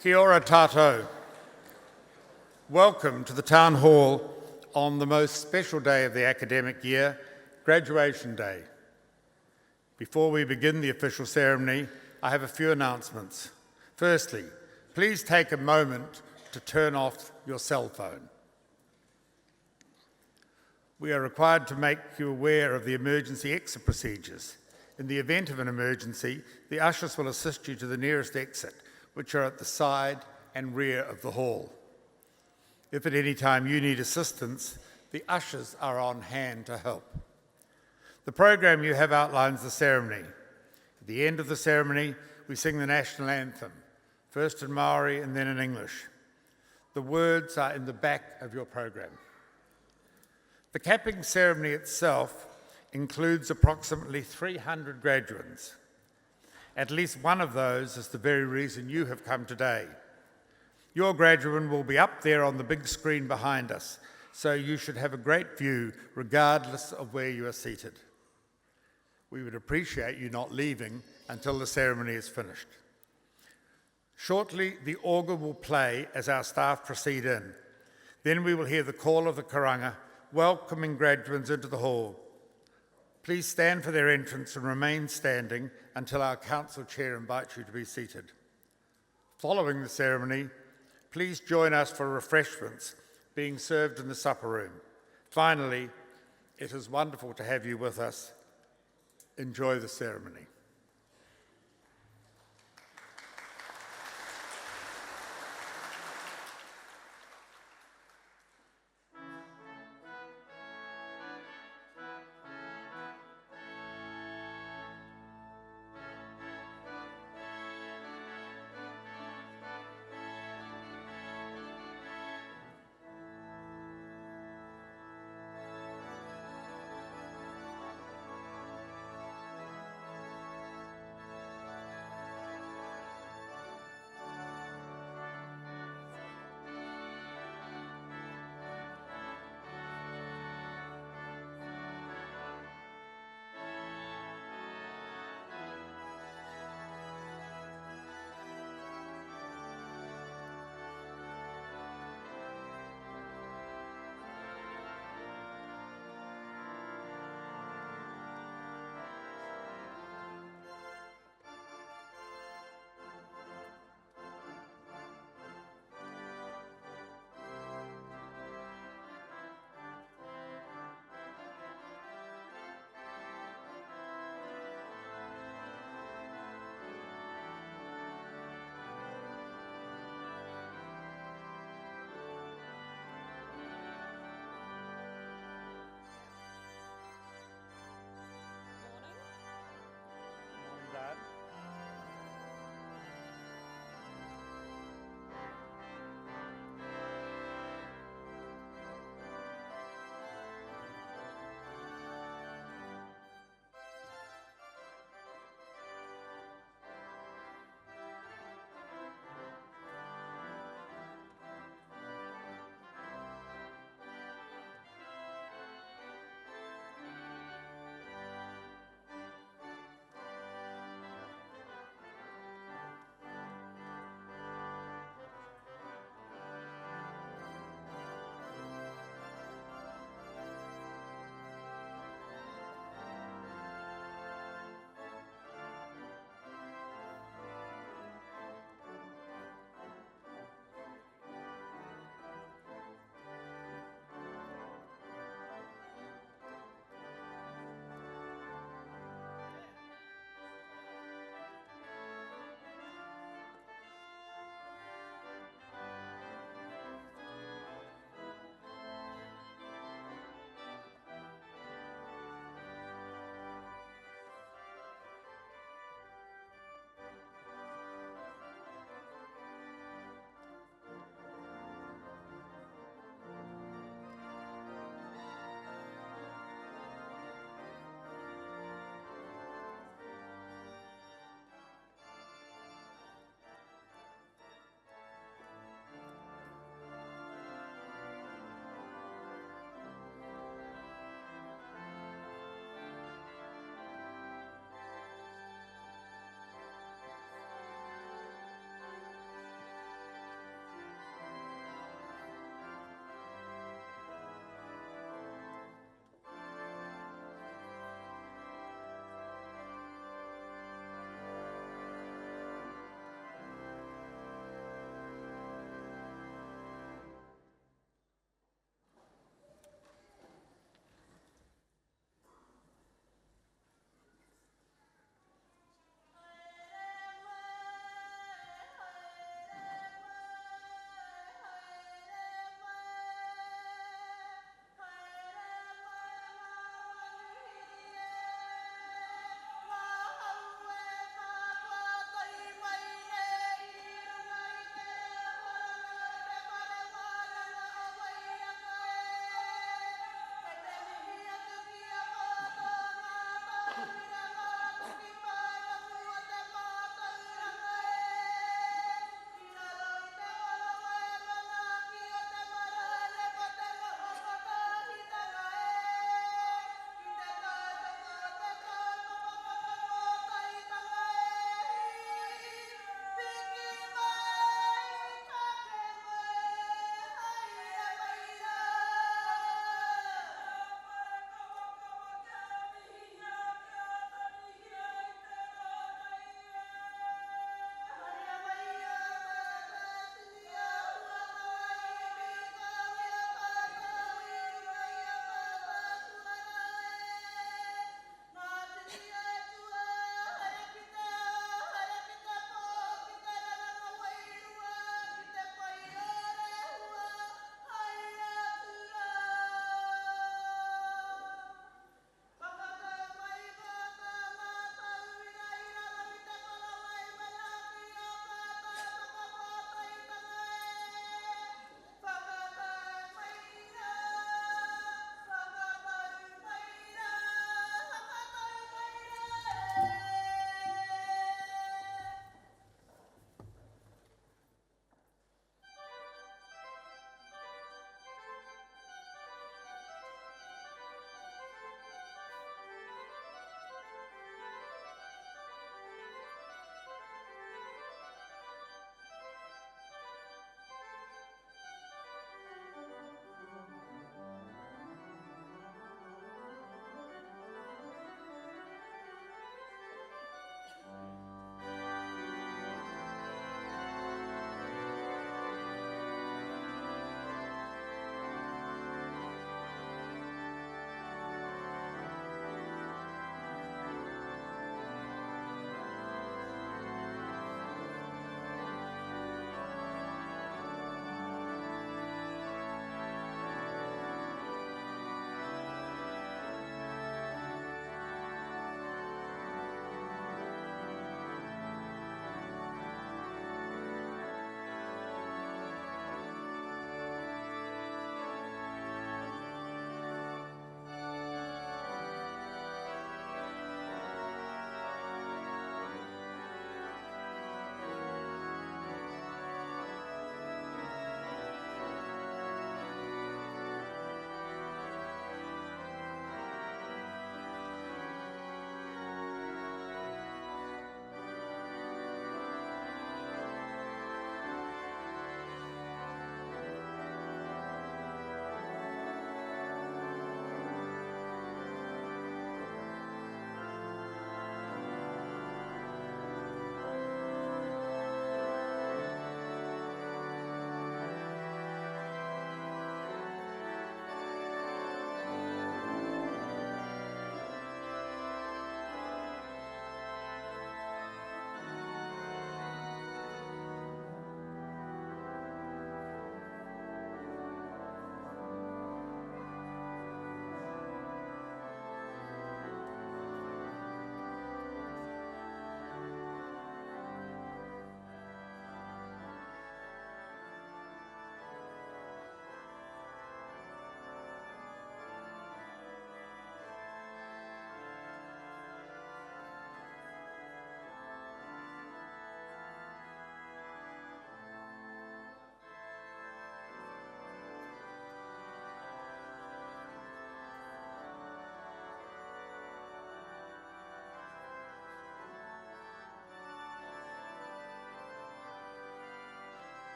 Kia ora tātou. Welcome to the Town Hall on the most special day of the academic year, Graduation Day. Before we begin the official ceremony, I have a few announcements. Firstly, please take a moment to turn off your cell phone. We are required to make you aware of the emergency exit procedures. In the event of an emergency, the ushers will assist you to the nearest exit, which are at the side and rear of the hall. If at any time you need assistance, the ushers are on hand to help. The program you have outlines the ceremony. At the end of the ceremony, we sing the national anthem, first in Maori and then in English. The words are in the back of your program. The capping ceremony itself includes approximately 300 graduates. At least one of those is the very reason you have come today. Your graduate will be up there on the big screen behind us, so you should have a great view regardless of where you are seated. We would appreciate you not leaving until the ceremony is finished. Shortly, the organ will play as our staff proceed in. Then we will hear the call of the karanga, welcoming graduates into the hall. Please stand for their entrance and remain standing until our council chair invites you to be seated. Following the ceremony, please join us for refreshments being served in the supper room. Finally, it is wonderful to have you with us. Enjoy the ceremony.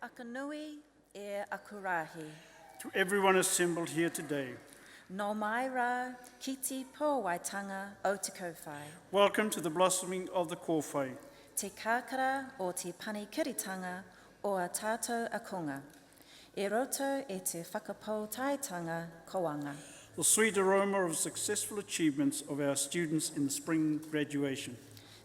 akanui, akurahi. To everyone assembled here today, No mai rā, kiti pōwaitanga o te kōwhai. welcome to the blossoming of the kōwhai, Te kākara o te panikiritanga o a tātou akonga. E roto e te whakapōtaitanga koanga. the sweet aroma of successful achievements of our students in the spring graduation.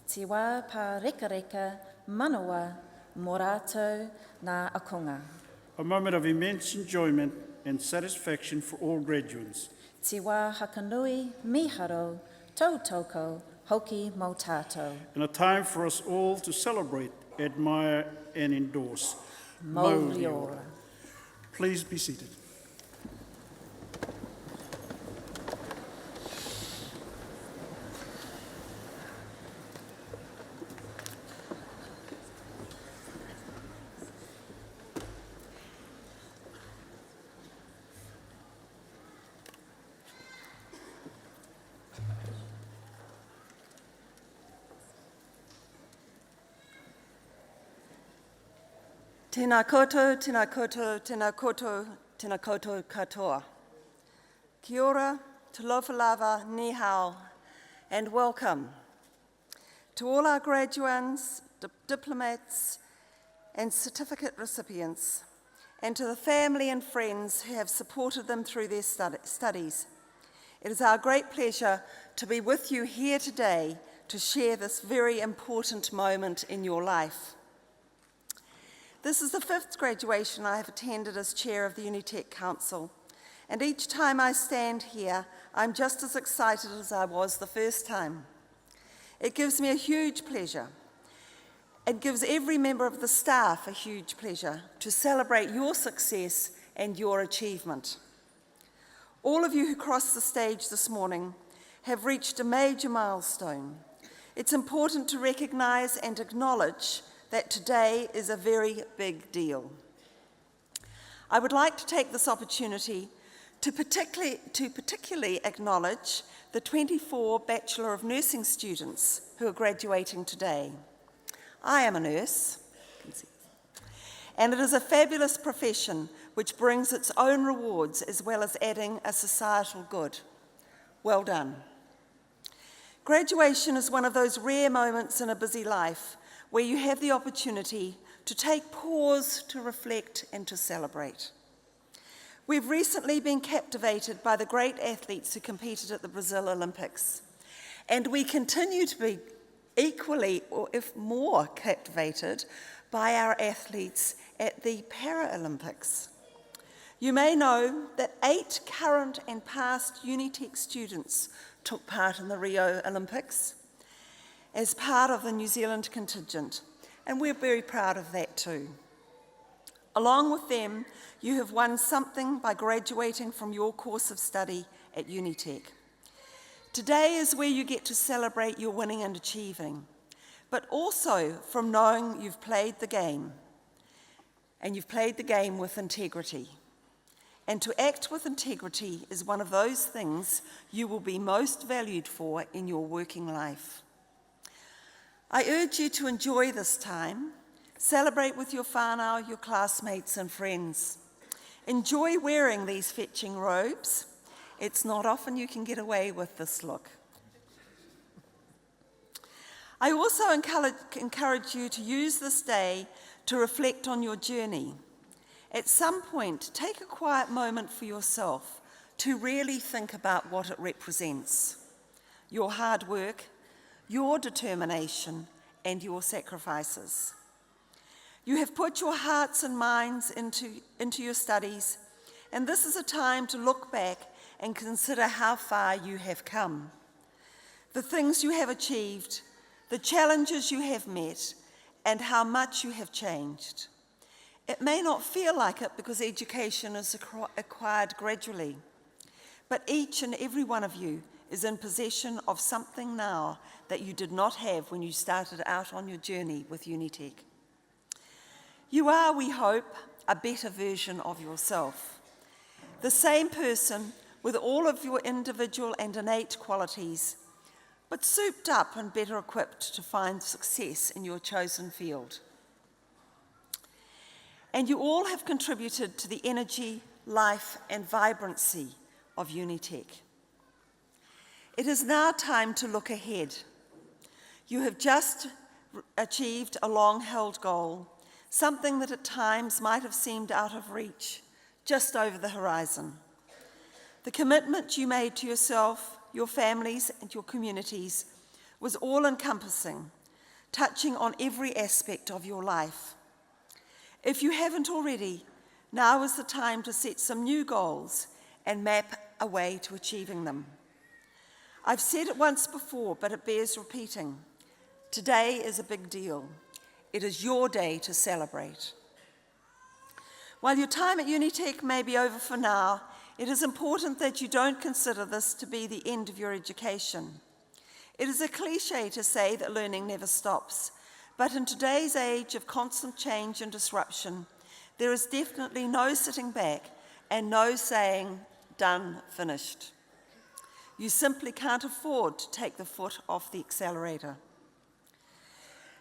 Te wā pā reka reka, manawa, mō rātou nā akonga. A moment of immense enjoyment and satisfaction for all graduates. Te wā hakanui, miharo, tautoko, hoki mō tātou. And a time for us all to celebrate, admire and endorse. Mō riora. Please be seated. Tēnā koutou, tēnā koutou, tēnā koutou, tēnā koutou katoa. Kia ora, talofa lava, ni hao, and welcome to all our graduands, diplomats, and certificate recipients, and to the family and friends who have supported them through their studies. It is our great pleasure to be with you here today to share this very important moment in your life. This is the 5th graduation I have attended as chair of the Unitec Council, and each time I stand here, I'm just as excited as I was the first time. It gives me a huge pleasure. It gives every member of the staff a huge pleasure to celebrate your success and your achievement. All of you who crossed the stage this morning have reached a major milestone. It's important to recognise and acknowledge that today is a very big deal. I would like to take this opportunity to particularly acknowledge the 24 Bachelor of Nursing students who are graduating today. I am a nurse, and it is a fabulous profession which brings its own rewards as well as adding a societal good. Well done. Graduation is one of those rare moments in a busy life where you have the opportunity to take pause, to reflect and to celebrate. We've recently been captivated by the great athletes who competed at the Brazil Olympics, and we continue to be equally, or if more, captivated by our athletes at the Paralympics. You may know that 8 current and past Unitec students took part in the Rio Olympics as part of the New Zealand contingent, and we're very proud of that too. Along with them, you have won something by graduating from your course of study at Unitec. Today is where you get to celebrate your winning and achieving, but also from knowing you've played the game, and you've played the game with integrity. And to act with integrity is one of those things you will be most valued for in your working life. I urge you to enjoy this time, celebrate with your whānau, your classmates and friends. Enjoy wearing these fetching robes. It's not often you can get away with this look. I also encourage you to use this day to reflect on your journey. At some point, take a quiet moment for yourself to really think about what it represents. Your hard work, your determination, and your sacrifices. You have put your hearts and minds into your studies, and this is a time to look back and consider how far you have come, the things you have achieved, the challenges you have met, and how much you have changed. It may not feel like it because education is acquired gradually, but each and every one of you is in possession of something now that you did not have when you started out on your journey with Unitec. You are, we hope, a better version of yourself. The same person with all of your individual and innate qualities, but souped up and better equipped to find success in your chosen field. And you all have contributed to the energy, life, and vibrancy of Unitec. It is now time to look ahead. You have just achieved a long-held goal, something that at times might have seemed out of reach, just over the horizon. The commitment you made to yourself, your families, and your communities was all-encompassing, touching on every aspect of your life. If you haven't already, now is the time to set some new goals and map a way to achieving them. I've said it once before, but it bears repeating. Today is a big deal. It is your day to celebrate. While your time at Unitec may be over for now, it is important that you don't consider this to be the end of your education. It is a cliche to say that learning never stops, but in today's age of constant change and disruption, there is definitely no sitting back and no saying, done, finished. You simply can't afford to take the foot off the accelerator.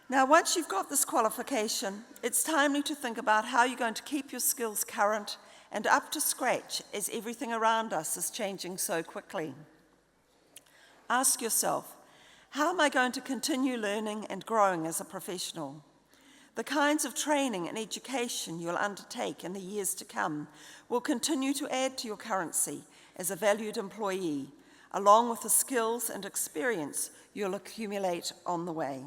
Now, once you've got this qualification, it's timely to think about how you're going to keep your skills current and up to scratch as everything around us is changing so quickly. Ask yourself, how am I going to continue learning and growing as a professional? The kinds of training and education you'll undertake in the years to come will continue to add to your currency as a valued employee, along with the skills and experience you'll accumulate on the way.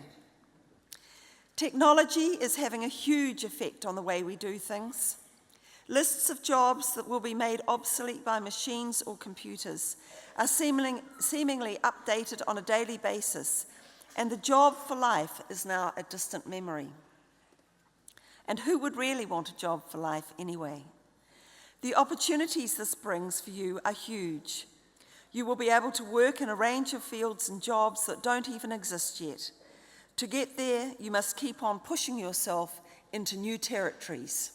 Technology is having a huge effect on the way we do things. Lists of jobs that will be made obsolete by machines or computers are seemingly updated on a daily basis, and the job for life is now a distant memory. And who would really want a job for life anyway? The opportunities this brings for you are huge. You will be able to work in a range of fields and jobs that don't even exist yet. To get there, you must keep on pushing yourself into new territories.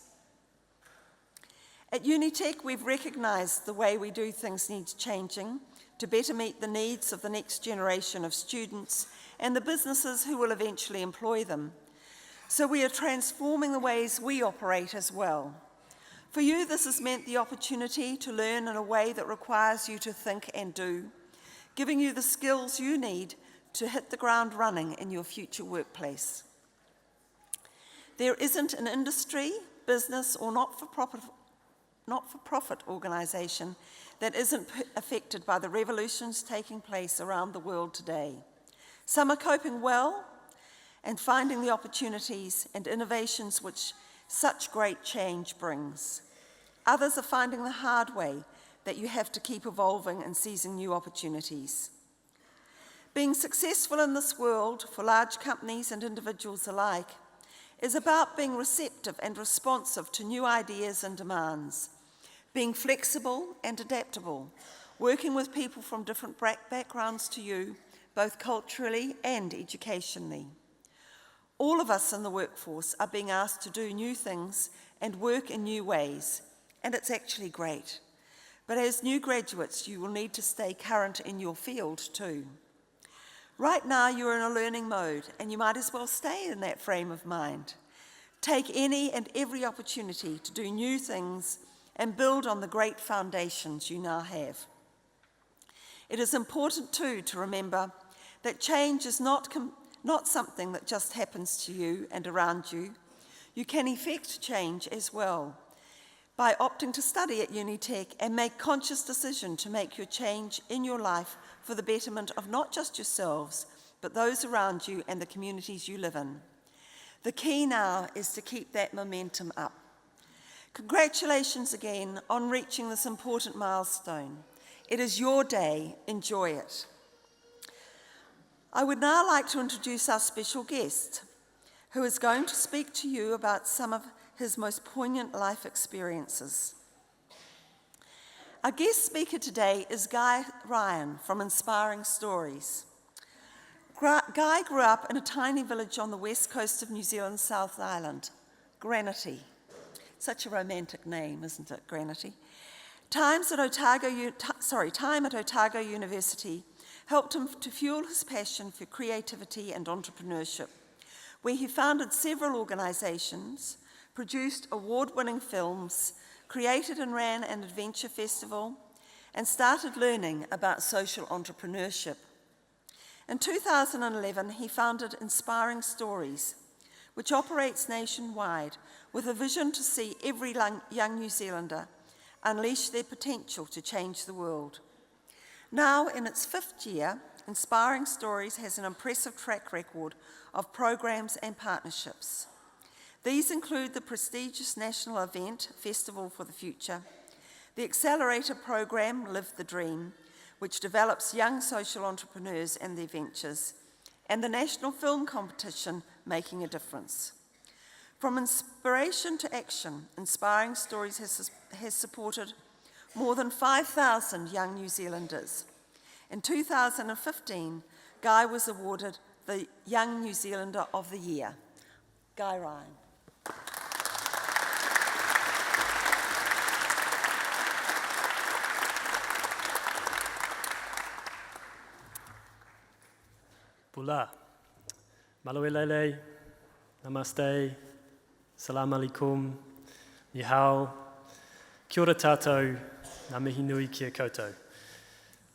At Unitec, we've recognised the way we do things needs changing to better meet the needs of the next generation of students and the businesses who will eventually employ them. So we are transforming the ways we operate as well. For you, this has meant the opportunity to learn in a way that requires you to think and do, giving you the skills you need to hit the ground running in your future workplace. There isn't an industry, business, or not-for-profit organisation that isn't affected by the revolutions taking place around the world today. Some are coping well and finding the opportunities and innovations which such great change brings. Others are finding the hard way that you have to keep evolving and seizing new opportunities. Being successful in this world for large companies and individuals alike is about being receptive and responsive to new ideas and demands, being flexible and adaptable, working with people from different backgrounds to you, both culturally and educationally. All of us in the workforce are being asked to do new things and work in new ways, and it's actually great. But as new graduates, you will need to stay current in your field too. Right now, you're in a learning mode, and you might as well stay in that frame of mind. Take any and every opportunity to do new things and build on the great foundations you now have. It is important too to remember that change is not something that just happens to you and around you. You can effect change as well by opting to study at Unitec and make conscious decision to make your change in your life for the betterment of not just yourselves, but those around you and the communities you live in. The key now is to keep that momentum up. Congratulations again on reaching this important milestone. It is your day. Enjoy it. I would now like to introduce our special guest, who is going to speak to you about some of his most poignant life experiences. Our guest speaker today is Guy Ryan from Inspiring Stories. Guy grew up in a tiny village on the west coast of New Zealand's South Island, Granity. Such a romantic name, isn't it, Granity? Time at Otago University helped him to fuel his passion for creativity and entrepreneurship, where he founded several organisations, produced award-winning films, created and ran an adventure festival, and started learning about social entrepreneurship. In 2011, he founded Inspiring Stories, which operates nationwide with a vision to see every young New Zealander unleash their potential to change the world. Now, in its 5th year, Inspiring Stories has an impressive track record of programs and partnerships. These include the prestigious national event, Festival for the Future, the accelerator program, Live the Dream, which develops young social entrepreneurs and their ventures, and the national film competition, Making a Difference. From inspiration to action, Inspiring Stories has supported more than 5,000 young New Zealanders. In 2015, Guy was awarded the Young New Zealander of the Year. Guy Ryan. Pula, Maluelele, Namaste, Salam alaikum, Ni hao, Kia ora tātou, Ngā mihi nui kia koutou.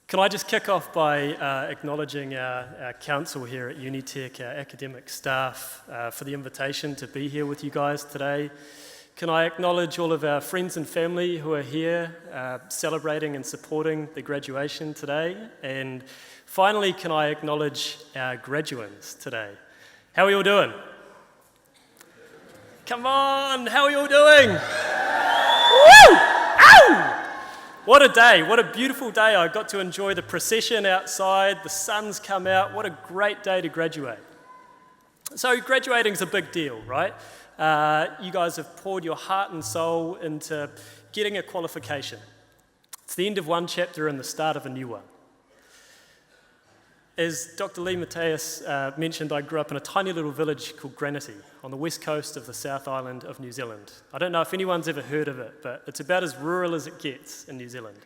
Can I just kick off by acknowledging our council here at Unitec, our academic staff, for the invitation to be here with you guys today. Can I acknowledge all of our friends and family who are here celebrating and supporting the graduation today? And finally, can I acknowledge our graduands today? How are you all doing? Come on, how are you all doing? Woo! Ow! What a day, what a beautiful day. I got to enjoy the procession outside, the sun's come out, what a great day to graduate. So graduating's a big deal, right? You guys have poured your heart and soul into getting a qualification. It's the end of one chapter and the start of a new one. As Dr. Lee Mateus mentioned, I grew up in a tiny little village called Granity on the west coast of the South Island of New Zealand. I don't know if anyone's ever heard of it, but it's about as rural as it gets in New Zealand.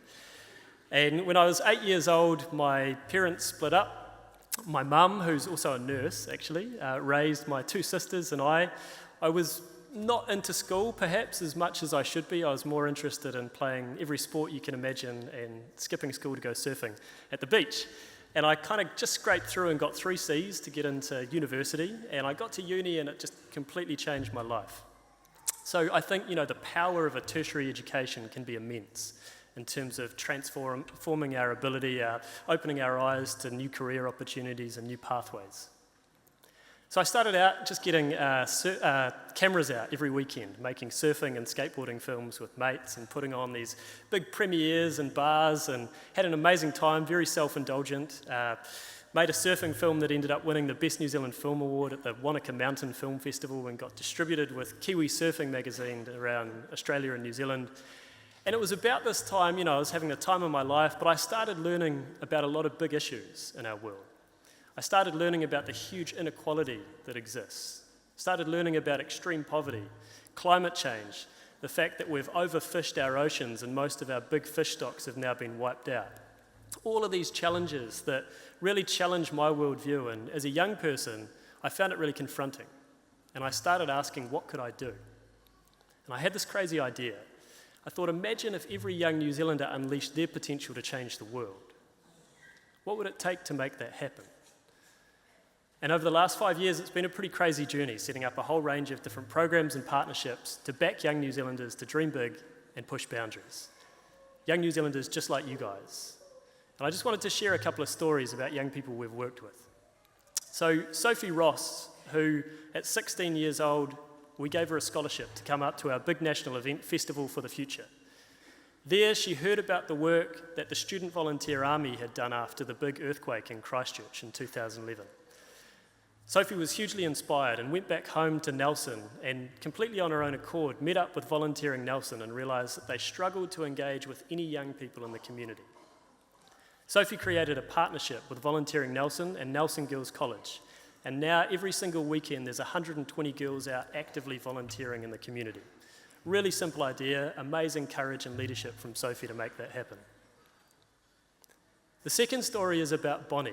And when I was 8 years old, my parents split up. My mum, who's also a nurse actually, raised my 2 sisters and I. I was not into school perhaps as much as I should be. I was more interested in playing every sport you can imagine and skipping school to go surfing at the beach. And I kind of just scraped through and got 3 Cs to get into university, and I got to uni and it just completely changed my life. So I think, the power of a tertiary education can be immense in terms of transforming our ability, opening our eyes to new career opportunities and new pathways. So I started out just getting cameras out every weekend, making surfing and skateboarding films with mates and putting on these big premieres and bars, and had an amazing time, very self-indulgent. Made a surfing film that ended up winning the Best New Zealand Film Award at the Wanaka Mountain Film Festival and got distributed with Kiwi Surfing magazine around Australia and New Zealand. And it was about this time, I was having the time of my life, but I started learning about a lot of big issues in our world. I started learning about the huge inequality that exists. Started learning about extreme poverty, climate change, the fact that we've overfished our oceans and most of our big fish stocks have now been wiped out. All of these challenges that really challenged my worldview, and as a young person, I found it really confronting. And I started asking, what could I do? And I had this crazy idea. I thought, imagine if every young New Zealander unleashed their potential to change the world. What would it take to make that happen? And over the last 5 years, it's been a pretty crazy journey, setting up a whole range of different programs and partnerships to back young New Zealanders to dream big and push boundaries. Young New Zealanders just like you guys. And I just wanted to share a couple of stories about young people we've worked with. So Sophie Ross, who at 16 years old, we gave her a scholarship to come up to our big national event, Festival for the Future. There, she heard about the work that the Student Volunteer Army had done after the big earthquake in Christchurch in 2011. Sophie was hugely inspired and went back home to Nelson and completely on her own accord met up with Volunteering Nelson and realised that they struggled to engage with any young people in the community. Sophie created a partnership with Volunteering Nelson and Nelson Girls College, and now every single weekend there's 120 girls out actively volunteering in the community. Really simple idea, amazing courage and leadership from Sophie to make that happen. The second story is about Bonnie.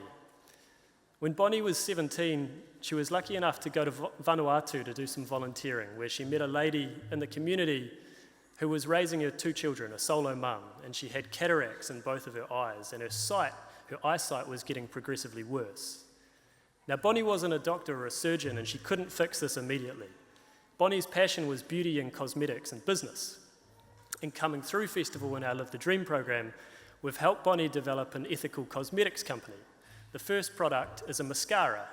When Bonnie was 17, she was lucky enough to go to Vanuatu to do some volunteering, where she met a lady in the community who was raising her 2 children, a solo mum, and she had cataracts in both of her eyes, and her eyesight was getting progressively worse. Now, Bonnie wasn't a doctor or a surgeon, and she couldn't fix this immediately. Bonnie's passion was beauty and cosmetics and business. And coming through Festival in our Live the Dream program, we've helped Bonnie develop an ethical cosmetics company. The first product is a mascara,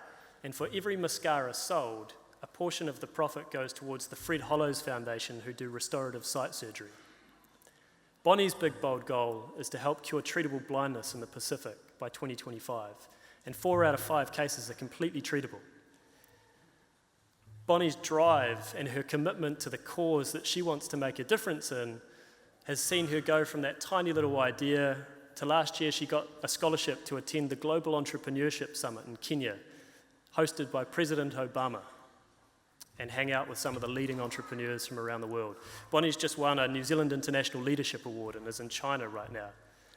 and for every mascara sold, a portion of the profit goes towards the Fred Hollows Foundation, who do restorative sight surgery. Bonnie's big, bold goal is to help cure treatable blindness in the Pacific by 2025, and 4 out of 5 cases are completely treatable. Bonnie's drive and her commitment to the cause that she wants to make a difference in has seen her go from that tiny little idea to last year she got a scholarship to attend the Global Entrepreneurship Summit in Kenya, hosted by President Obama, and hang out with some of the leading entrepreneurs from around the world. Bonnie's just won a New Zealand International Leadership Award and is in China right now.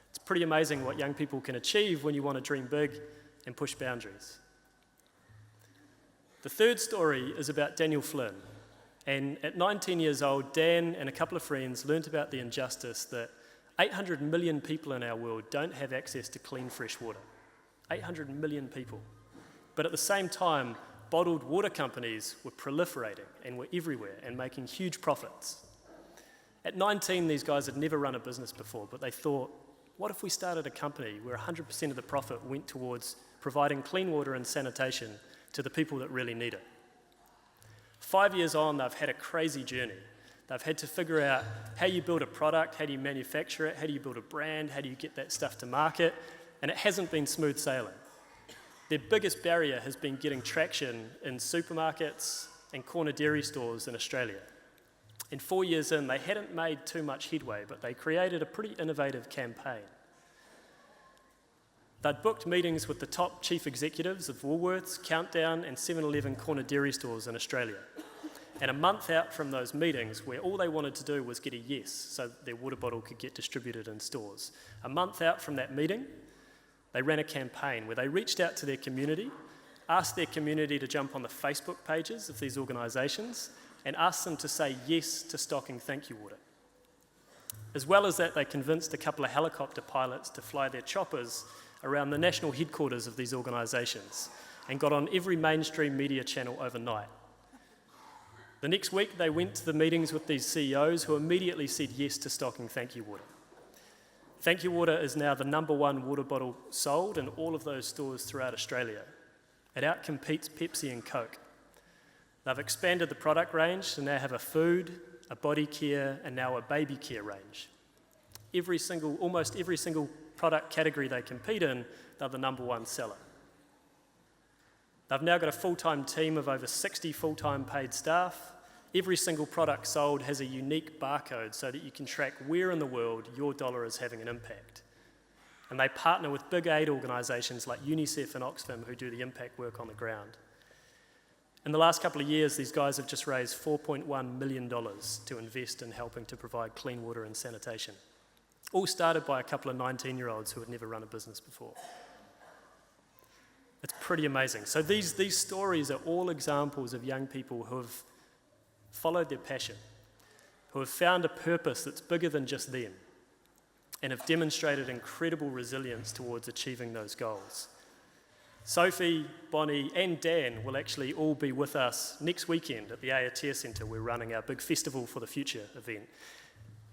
It's pretty amazing what young people can achieve when you want to dream big and push boundaries. The third story is about Daniel Flynn. And at 19 years old, Dan and a couple of friends learnt about the injustice that 800 million people in our world don't have access to clean, fresh water. 800 million people. But at the same time, bottled water companies were proliferating and were everywhere and making huge profits. At 19, these guys had never run a business before, but they thought, what if we started a company where 100% of the profit went towards providing clean water and sanitation to the people that really need it? 5 years on, they've had a crazy journey. They've had to figure out how you build a product, how do you manufacture it, how do you build a brand, how do you get that stuff to market, and it hasn't been smooth sailing. Their biggest barrier has been getting traction in supermarkets and corner dairy stores in Australia. And 4 years in, they hadn't made too much headway, but they created a pretty innovative campaign. They'd booked meetings with the top chief executives of Woolworths, Countdown, and 7-Eleven corner dairy stores in Australia. And a month out from those meetings, where all they wanted to do was get a yes so their water bottle could get distributed in stores, a month out from that meeting, they ran a campaign where they reached out to their community, asked their community to jump on the Facebook pages of these organisations, and asked them to say yes to stocking thank you water. As well as that, they convinced a couple of helicopter pilots to fly their choppers around the national headquarters of these organisations and got on every mainstream media channel overnight. The next week, they went to the meetings with these CEOs who immediately said yes to stocking thank you water. Thank you water is now the #1 water bottle sold in all of those stores throughout Australia. It outcompetes Pepsi and Coke. They've expanded the product range to now have a food, a body care, and now a baby care range. Almost every single product category they compete in, they're the #1 seller. They've now got a full-time team of over 60 full-time paid staff. Every single product sold has a unique barcode so that you can track where in the world your dollar is having an impact. And they partner with big aid organisations like UNICEF and Oxfam who do the impact work on the ground. In the last couple of years, these guys have just raised $4.1 million to invest in helping to provide clean water and sanitation. All started by a couple of 19-year-olds who had never run a business before. It's pretty amazing. So these stories are all examples of young people who have followed their passion, who have found a purpose that's bigger than just them, and have demonstrated incredible resilience towards achieving those goals. Sophie, Bonnie, and Dan will actually all be with us next weekend at the Aotea Centre. We're running our big Festival for the Future event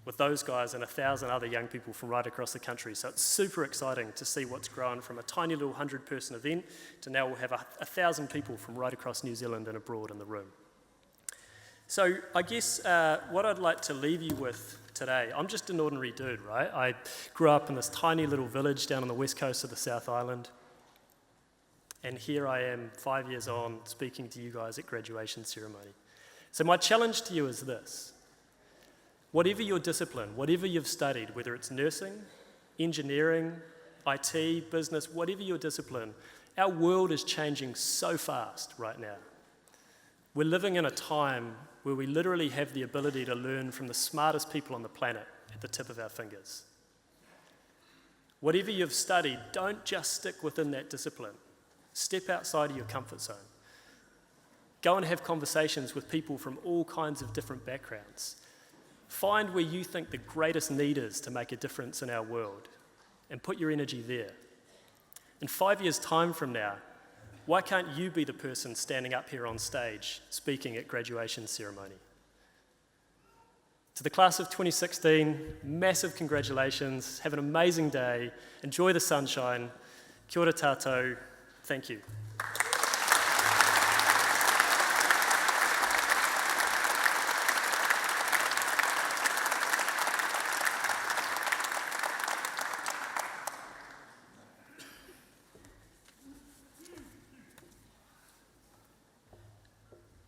with those guys and 1,000 other young people from right across the country. So it's super exciting to see what's grown from a tiny little 100-person event to now we'll have 1,000 people from right across New Zealand and abroad in the room. So I guess what I'd like to leave you with today, I'm just an ordinary dude, right? I grew up in this tiny little village down on the west coast of the South Island. And here I am, 5 years on, speaking to you guys at graduation ceremony. So my challenge to you is this. Whatever your discipline, whatever you've studied, whether it's nursing, engineering, IT, business, whatever your discipline, our world is changing so fast right now. We're living in a time where we literally have the ability to learn from the smartest people on the planet at the tip of our fingers. Whatever you've studied, don't just stick within that discipline. Step outside of your comfort zone. Go and have conversations with people from all kinds of different backgrounds. Find where you think the greatest need is to make a difference in our world, and put your energy there. In 5 years' time from now, why can't you be the person standing up here on stage speaking at graduation ceremony? To the class of 2016, massive congratulations, have an amazing day, enjoy the sunshine, kia ora tātou, thank you.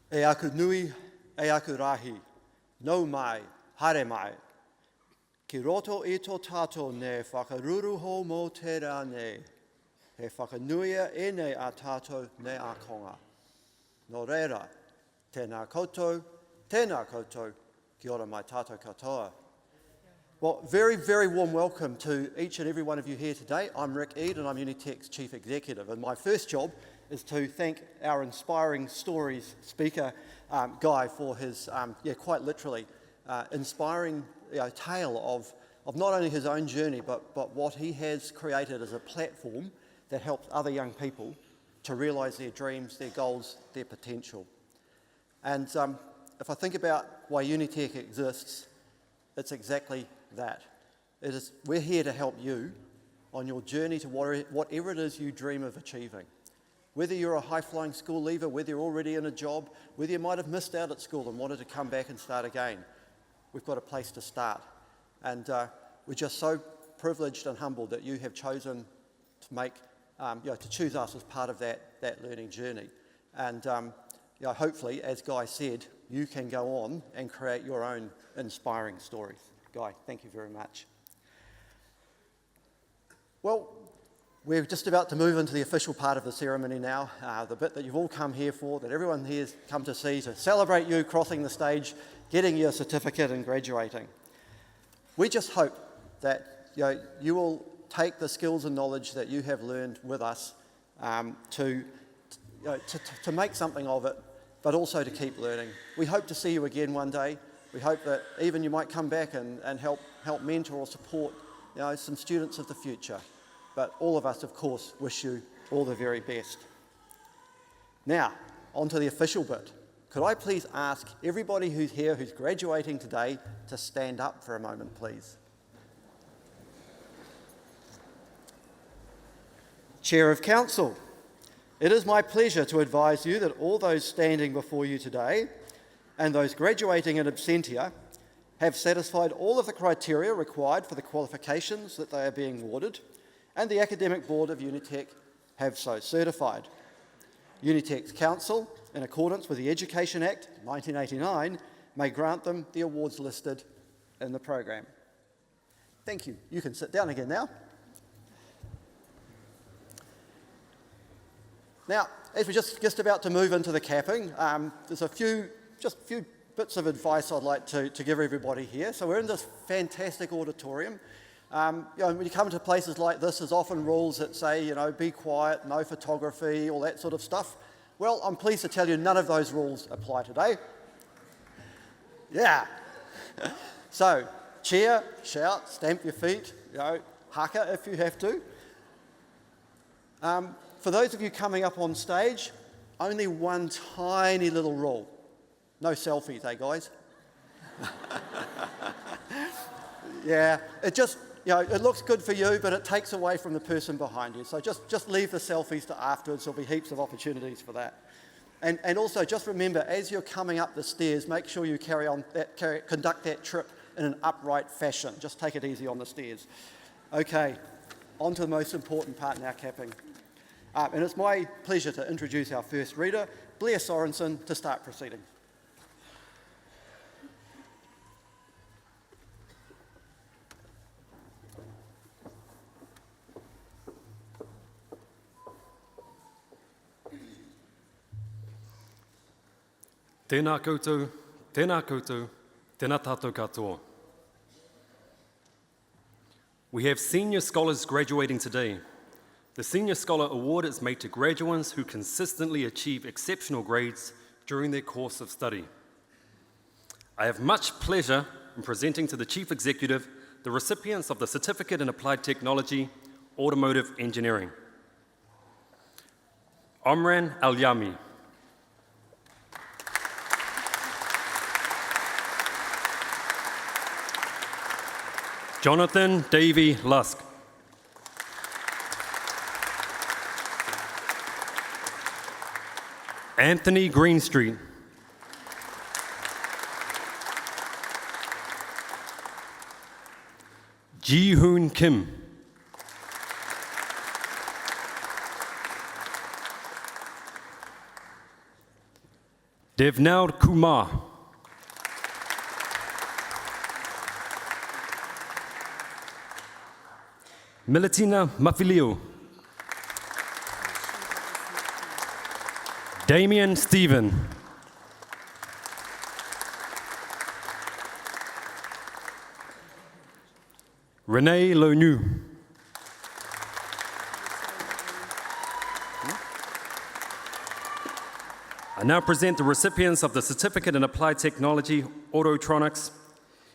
E aku nui, e aku rahi, nau mai, hare mai. Ki roto I tō tātou ne whakaruruho mō te rā ne, he whakanuia e nei a tātou ne a konga. Nō reira, tēnā koutou, ki ora mai tātou katoa. Well, very, very warm welcome to each and every one of you here today. I'm Rick Eade and I'm Unitec's Chief Executive, and my first job is to thank our Inspiring Stories speaker, Guy, for his, quite literally, inspiring tale of not only his own journey, but what he has created as a platform that helps other young people to realise their dreams, their goals, their potential. And if I think about why Unitec exists, it's exactly that. We're here to help you on your journey to whatever it is you dream of achieving. Whether you're a high-flying school leaver, whether you're already in a job, whether you might have missed out at school and wanted to come back and start again, we've got a place to start. And we're just so privileged and humbled that you have chosen to choose us as part of that learning journey. And hopefully, as Guy said, you can go on and create your own inspiring stories. Guy, thank you very much. Well, we're just about to move into the official part of the ceremony now, the bit that you've all come here for, that everyone here has come to see, to celebrate you crossing the stage, getting your certificate and graduating. We just hope that you will take the skills and knowledge that you have learned with us to make something of it, but also to keep learning. We hope to see you again one day. We hope that even you might come back and help mentor or support some students of the future. But all of us, of course, wish you all the very best. Now, on to the official bit. Could I please ask everybody who's here, who's graduating today, to stand up for a moment, please? Chair of Council, it is my pleasure to advise you that all those standing before you today and those graduating in absentia have satisfied all of the criteria required for the qualifications that they are being awarded, and the Academic Board of Unitec have so certified. Unitec's Council, in accordance with the Education Act 1989, may grant them the awards listed in the program. Thank you. You can sit down again now. Now, as we're just about to move into the capping, there's a few bits of advice I'd like to give everybody here. So we're in this fantastic auditorium. When you come to places like this, there's often rules that say, be quiet, no photography, all that sort of stuff. Well, I'm pleased to tell you none of those rules apply today. Yeah. So, cheer, shout, stamp your feet, haka if you have to. For those of you coming up on stage, only one tiny little rule. No selfies, eh, guys? Yeah, it looks good for you, but it takes away from the person behind you. So just leave the selfies to afterwards. There'll be heaps of opportunities for that. And also, just remember, as you're coming up the stairs, make sure you conduct that trip in an upright fashion. Just take it easy on the stairs. Okay, on to the most important part in our capping. And it's my pleasure to introduce our first reader, Blair Sorensen, to start proceedings. Tēnā koutou, tēnā tātou katoa. We have senior scholars graduating today. The Senior Scholar Award is made to graduates who consistently achieve exceptional grades during their course of study. I have much pleasure in presenting to the Chief Executive the recipients of the Certificate in Applied Technology, Automotive Engineering. Omran Al-Yami. Jonathan Davy Lusk. Anthony Greenstreet. Ji Hoon Kim. Devnaud Kumar. Militina Mafilio. Damien Stephen. Renee Lonu. I now present the recipients of the Certificate in Applied Technology, Autotronics,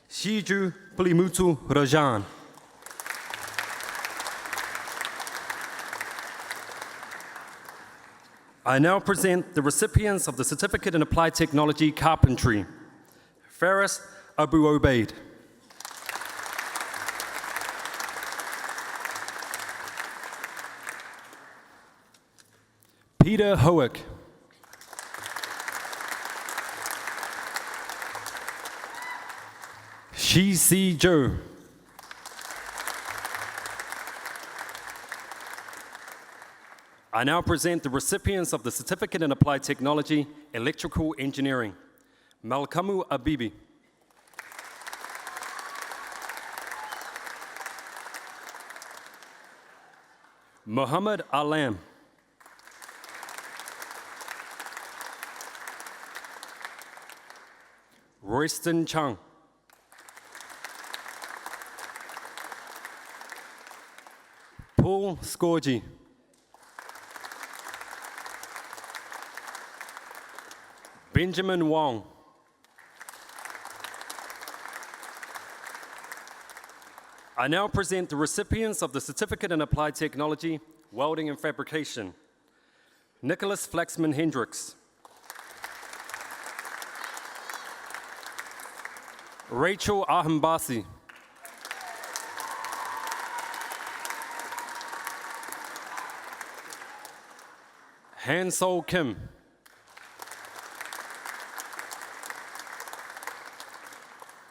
Shiju Pulimutu Rajan. I now present the recipients of the Certificate in Applied Technology, Carpentry, Faris Abu Obeid. Peter Hoek. Shi Si Zhou. I now present the recipients of the Certificate in Applied Technology, Electrical Engineering, Malkamu Abibi. Muhammad Alam. Royston Chung. Paul Scorgi. Benjamin Wong. I now present the recipients of the Certificate in Applied Technology, Welding and Fabrication. Nicholas Flaxman Hendricks. Rachel Ahambasi. Han Sol Kim.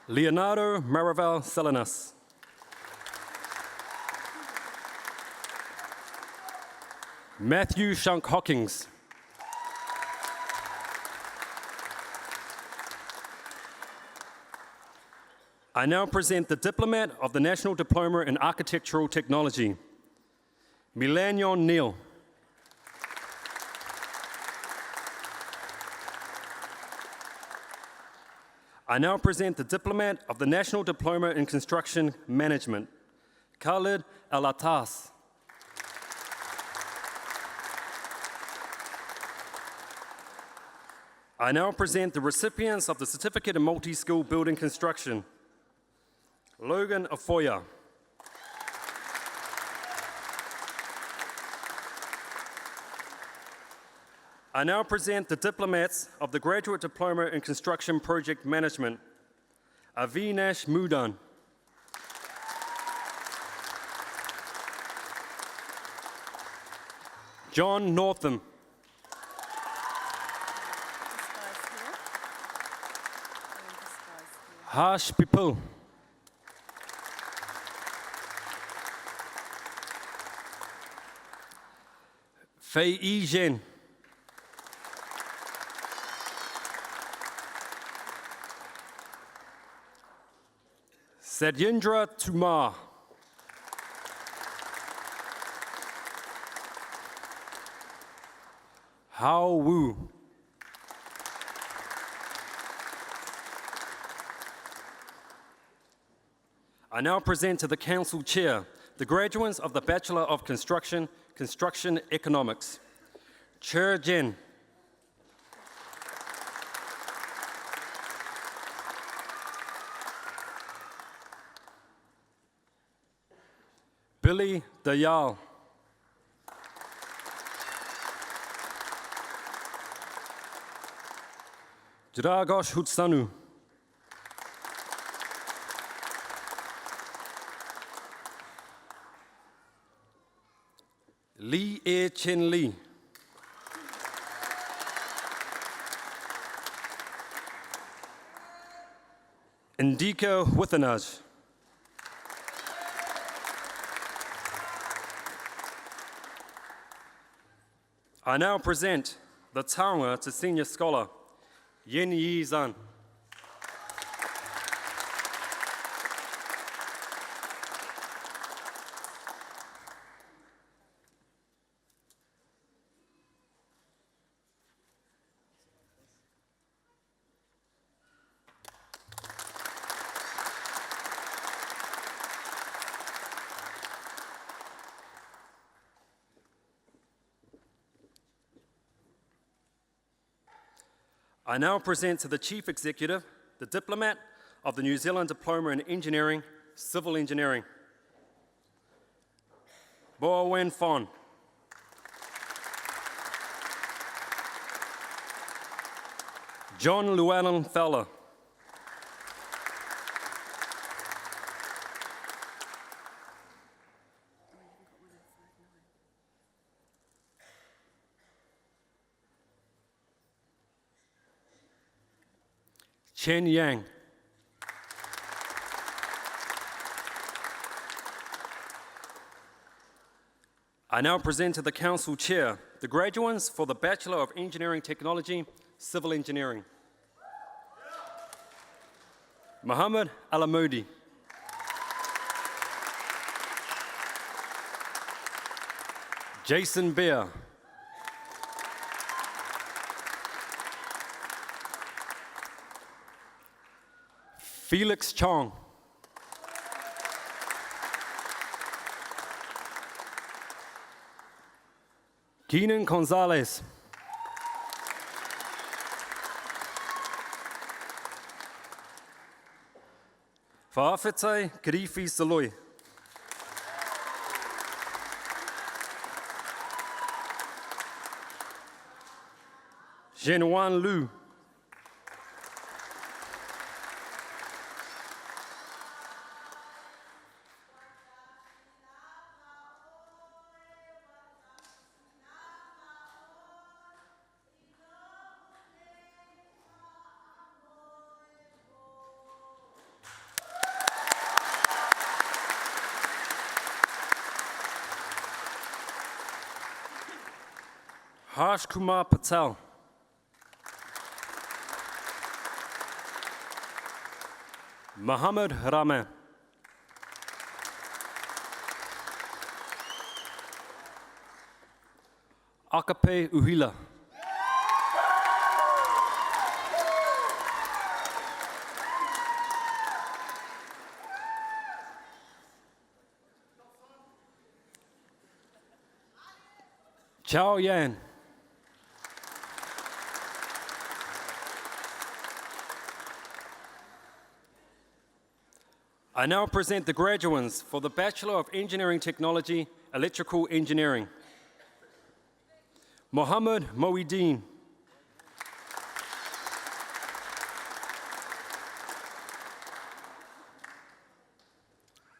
Leonardo Maraval Salinas. Matthew Shunk Hawkins. I now present the Diplomat of the National Diploma in Architectural Technology, Milanion Neal. I now present the Diplomat of the National Diploma in Construction Management, Khalid Al-Attas. I now present the recipients of the Certificate in Multi-Skill Building Construction, Logan Afoya. I now present the diplomats of the Graduate Diploma in Construction Project Management, Avinash Mudan. John Northam. Harsh Pipul. Fei Yi Zhen. Sadyendra Tumar. Hao Wu. I now present to the Council Chair the graduates of the Bachelor of Construction, Construction Economics. Chair Jen. Billy Dayal. Dragos Hutsanu. Lee E. Chen Lee. Indika Withanaj. I now present the taonga to Senior Scholar Yen Yi Zan. I now present to the Chief Executive, the Diplomat of the New Zealand Diploma in Engineering, Civil Engineering. Boa Wen Fon. John Llewellyn Fowler. Chen Yang. I now present to the Council Chair the graduates for the Bachelor of Engineering Technology, Civil Engineering. Mohammed Alamoudi. Jason Beer. Felix Chong. Keenan Gonzalez. Faafetai Kirifi Saloi. Zhenwan Lu. Harsh Kumar Patel. Muhammad Rahman. Akape Uhila. Chao Yan. I now present the graduates for the Bachelor of Engineering Technology, Electrical Engineering. Mohammed Moeddin.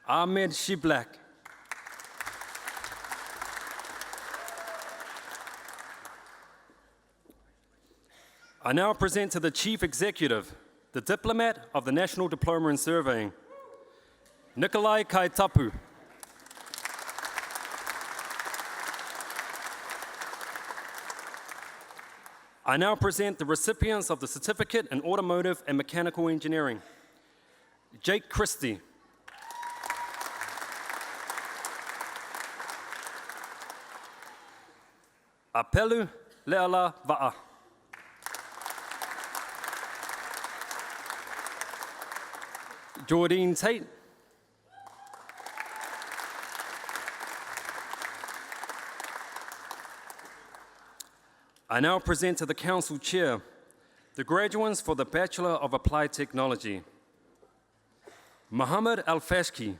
Ahmed Shiblak. I now present to the Chief Executive, the Diplomat of the National Diploma in Surveying, Nikolai Kaitapu. I now present the recipients of the Certificate in Automotive and Mechanical Engineering, Jake Christie. Apelu Leala Va'a. Jordine Tate. I now present to the Council Chair the graduates for the Bachelor of Applied Technology. Mohammed Al-Fashki.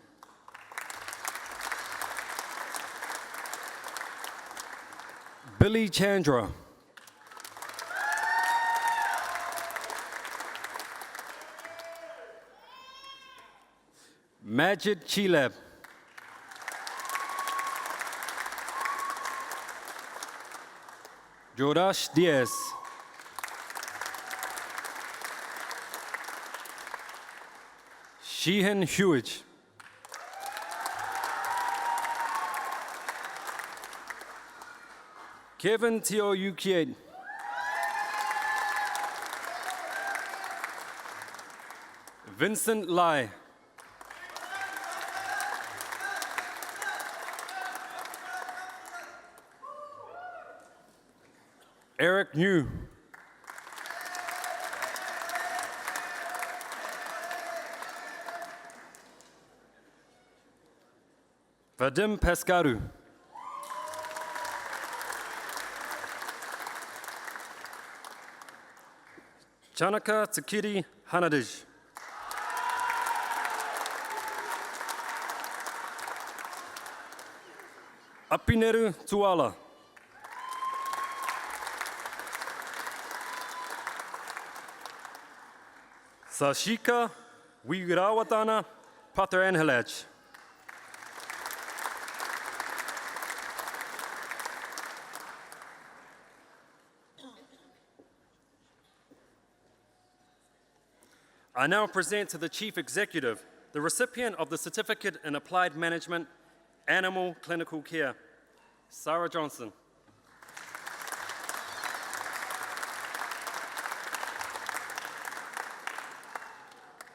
Billy Chandra. Majid Chilab. Jodash Diaz. Sheehan Hewage. Kevin Teo Yukiet. Vincent Lai. Eric New. Vadim Pascaru. Chanaka Tsukiri Hanadij. Apineru Tuala. Sashika Wirawatana Pateranhalaj. I now present to the Chief Executive the recipient of the Certificate in Applied Management, Animal Clinical Care, Sarah Johnson.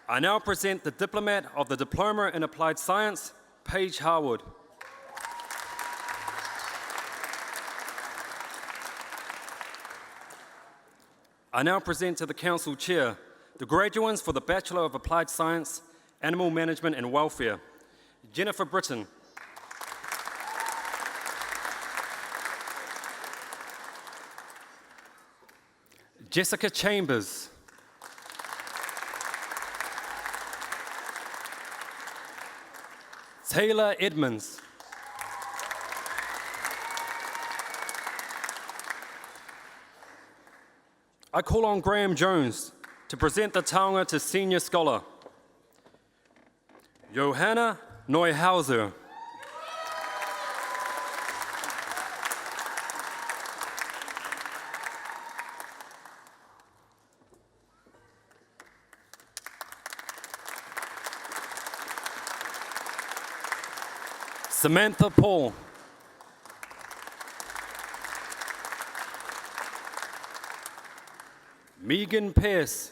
I now present the Diplomat of the Diploma in Applied Science, Paige Harwood. I now present to the Council Chair the graduates for the Bachelor of Applied Science, Animal Management and Welfare, Jennifer Britton. Jessica Chambers. Taylor Edmonds. I call on Graham Jones to present the taonga to Senior Scholar, Johanna Neuhauser. Samantha Paul. Megan Pearce.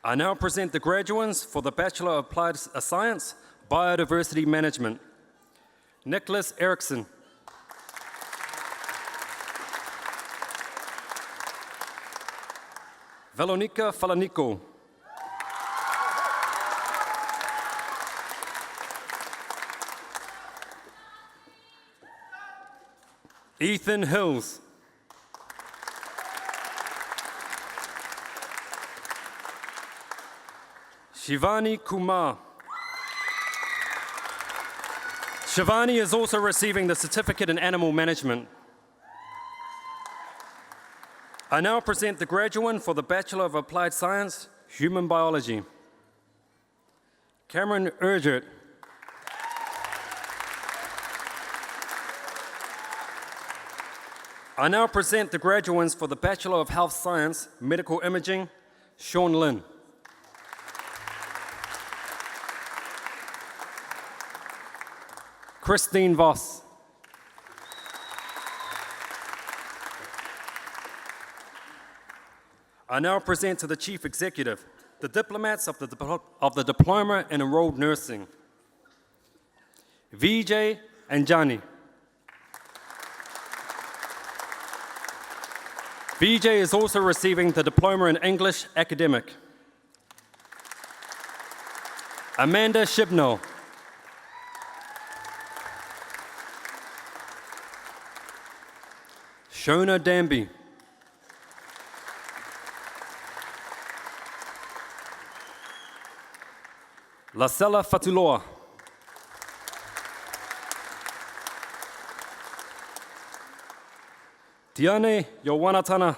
I now present the graduates for the Bachelor of Applied Science, Biodiversity Management. Nicholas Erickson. Veronica Falanico. Ethan Hills. Shivani Kumar. Shivani is also receiving the Certificate in Animal Management. I now present the graduate for the Bachelor of Applied Science, Human Biology. Cameron Urgert. I now present the graduates for the Bachelor of Health Science, Medical Imaging, Sean Lin. Christine Voss. I now present to the Chief Executive the diplomats of the Diploma in Enrolled Nursing, Vijay and Jani. Vijay is also receiving the Diploma in English Academic. Amanda Shibnall. Shona Danby. Lasella Fatuloa. Tiane Yowanatana.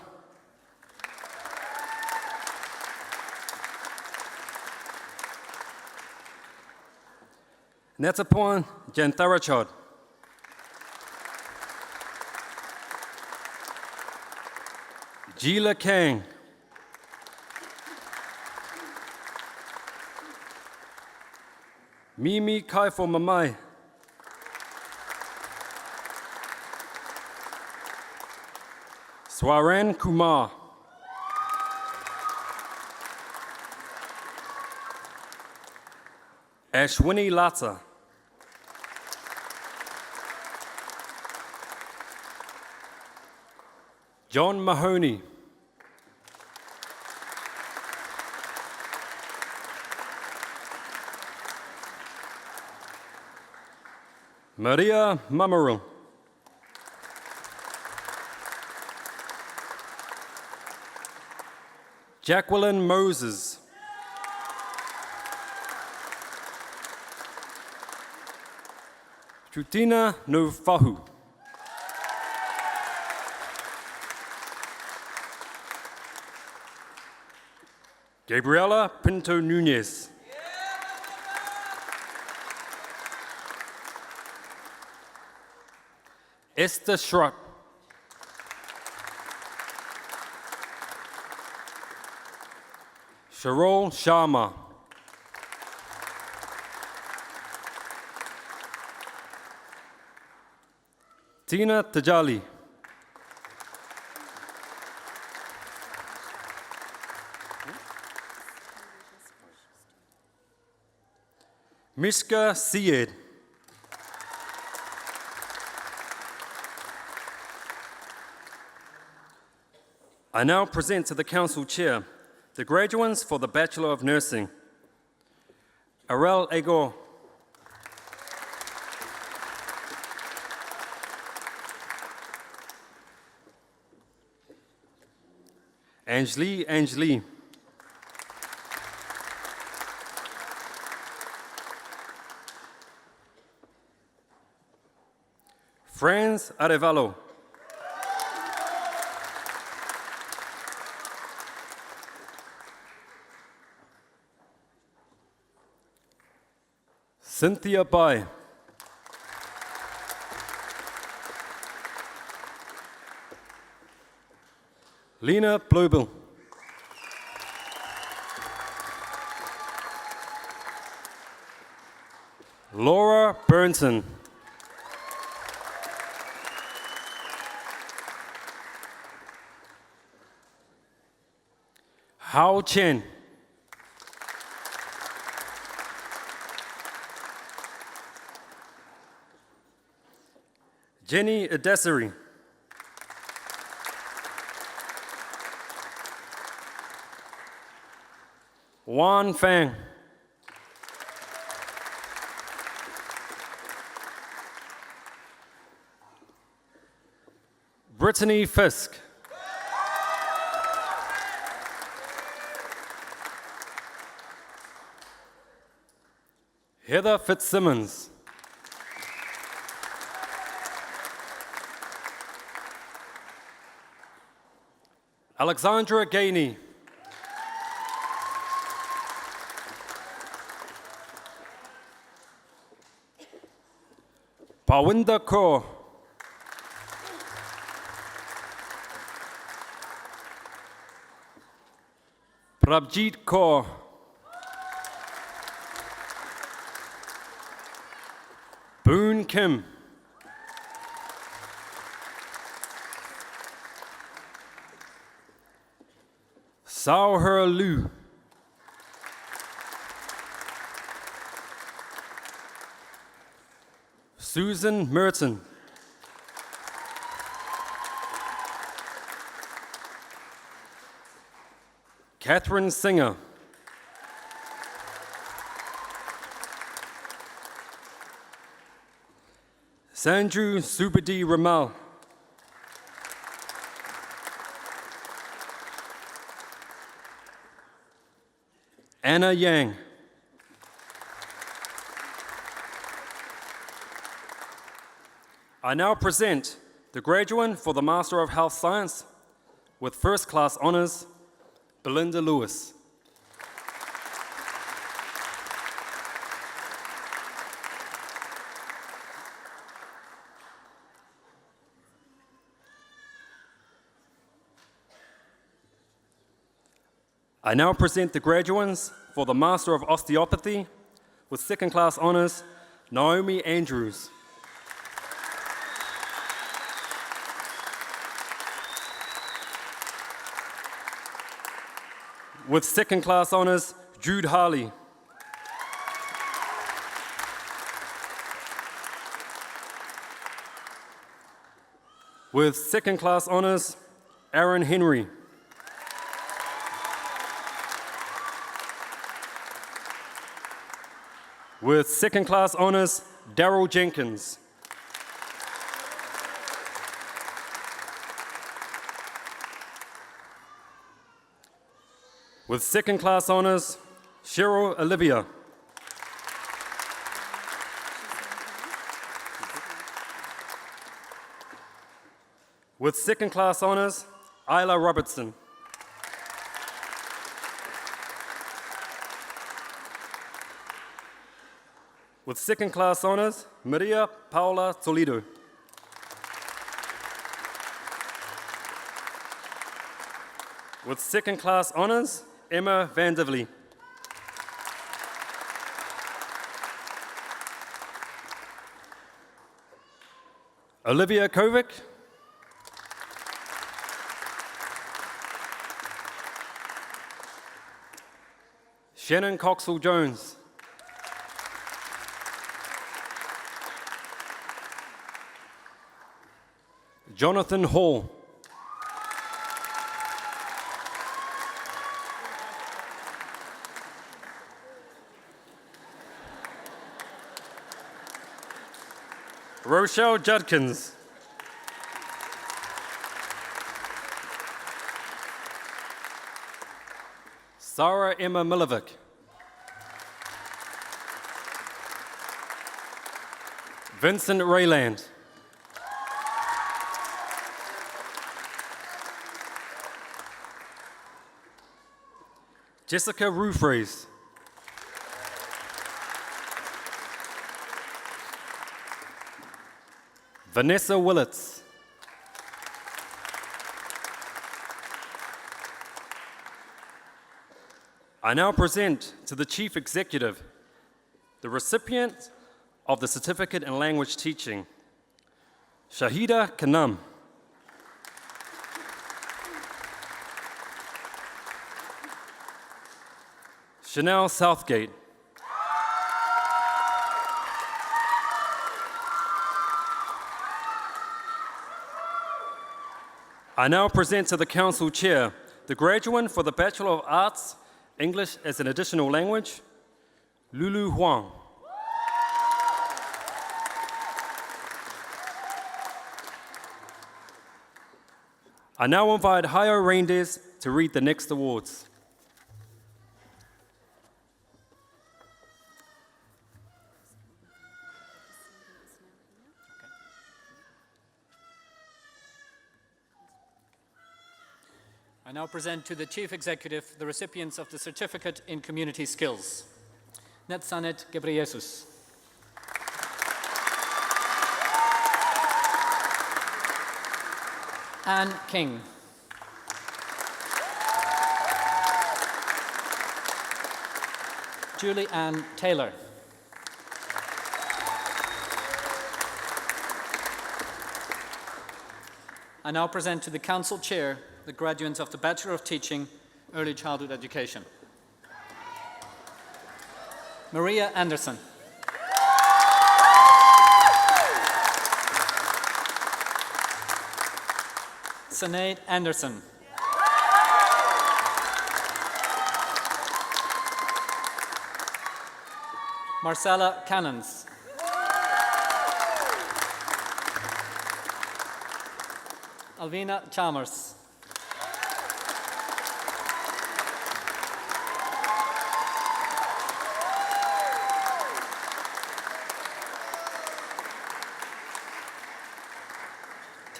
Netapuan Jantharachod. Gila Kang. Mimi Kaifo Mamai. Swaran Kumar. Ashwini Lata. John Mahoney. Maria Mamaril. Jacqueline Moses. Trutina Nofahu. Gabriela Pinto Nunez. Esther Schrupp. Sharol Sharma. Tina Tajali. Mishka Syed. I now present to the Council Chair the graduates for the Bachelor of Nursing. Arel Ego. Angeli. Franz Arevalo. Cynthia Bai. Lena Blobel. Laura Burnton. Hao Chen. Jenny Adesari. Juan Fang. Brittany Fisk. Heather Fitzsimmons. Alexandra Gainey. Pawinda Kaur. Prabjit Kaur. Boon Kim. Sao Her Lu. Susan Merton. Catherine Singer. Sandru Subadi Ramal. Anna Yang. I now present the graduate for the Master of Health Science with first class honors, Belinda Lewis. I now present the graduates for the Master of Osteopathy with second class honors, Naomi Andrews. With second class honors, Jude Harley. With second class honors, Aaron Henry. With second class honors, Daryl Jenkins. With second class honors, Cheryl Olivia. With second class honors, Isla Robertson. With second class honors, Maria Paula Toledo. With second class honors, Emma Vandervlie. Olivia Kovic. Shannon Coxall Jones. Jonathan Hall. Rochelle Judkins. Sarah Emma Milovic. Vincent Rayland. Jessica Rufrays. Vanessa Willits. I now present to the Chief Executive the recipient of the Certificate in Language Teaching, Shahida Kanam. Chanel Southgate. I now present to the Council Chair the graduate for the Bachelor of Arts, English as an Additional Language, Lulu Huang. I now invite Hayo Reindeers to read the next awards. I now present to the Chief Executive the recipients of the Certificate in Community Skills. Netsanet Gebreyesus. Anne King. Julie Ann Taylor. I now present to the Council Chair the graduates of the Bachelor of Teaching, Early Childhood Education. Maria Anderson. Sinead Anderson. Marcella Cannons. Alvina Chalmers.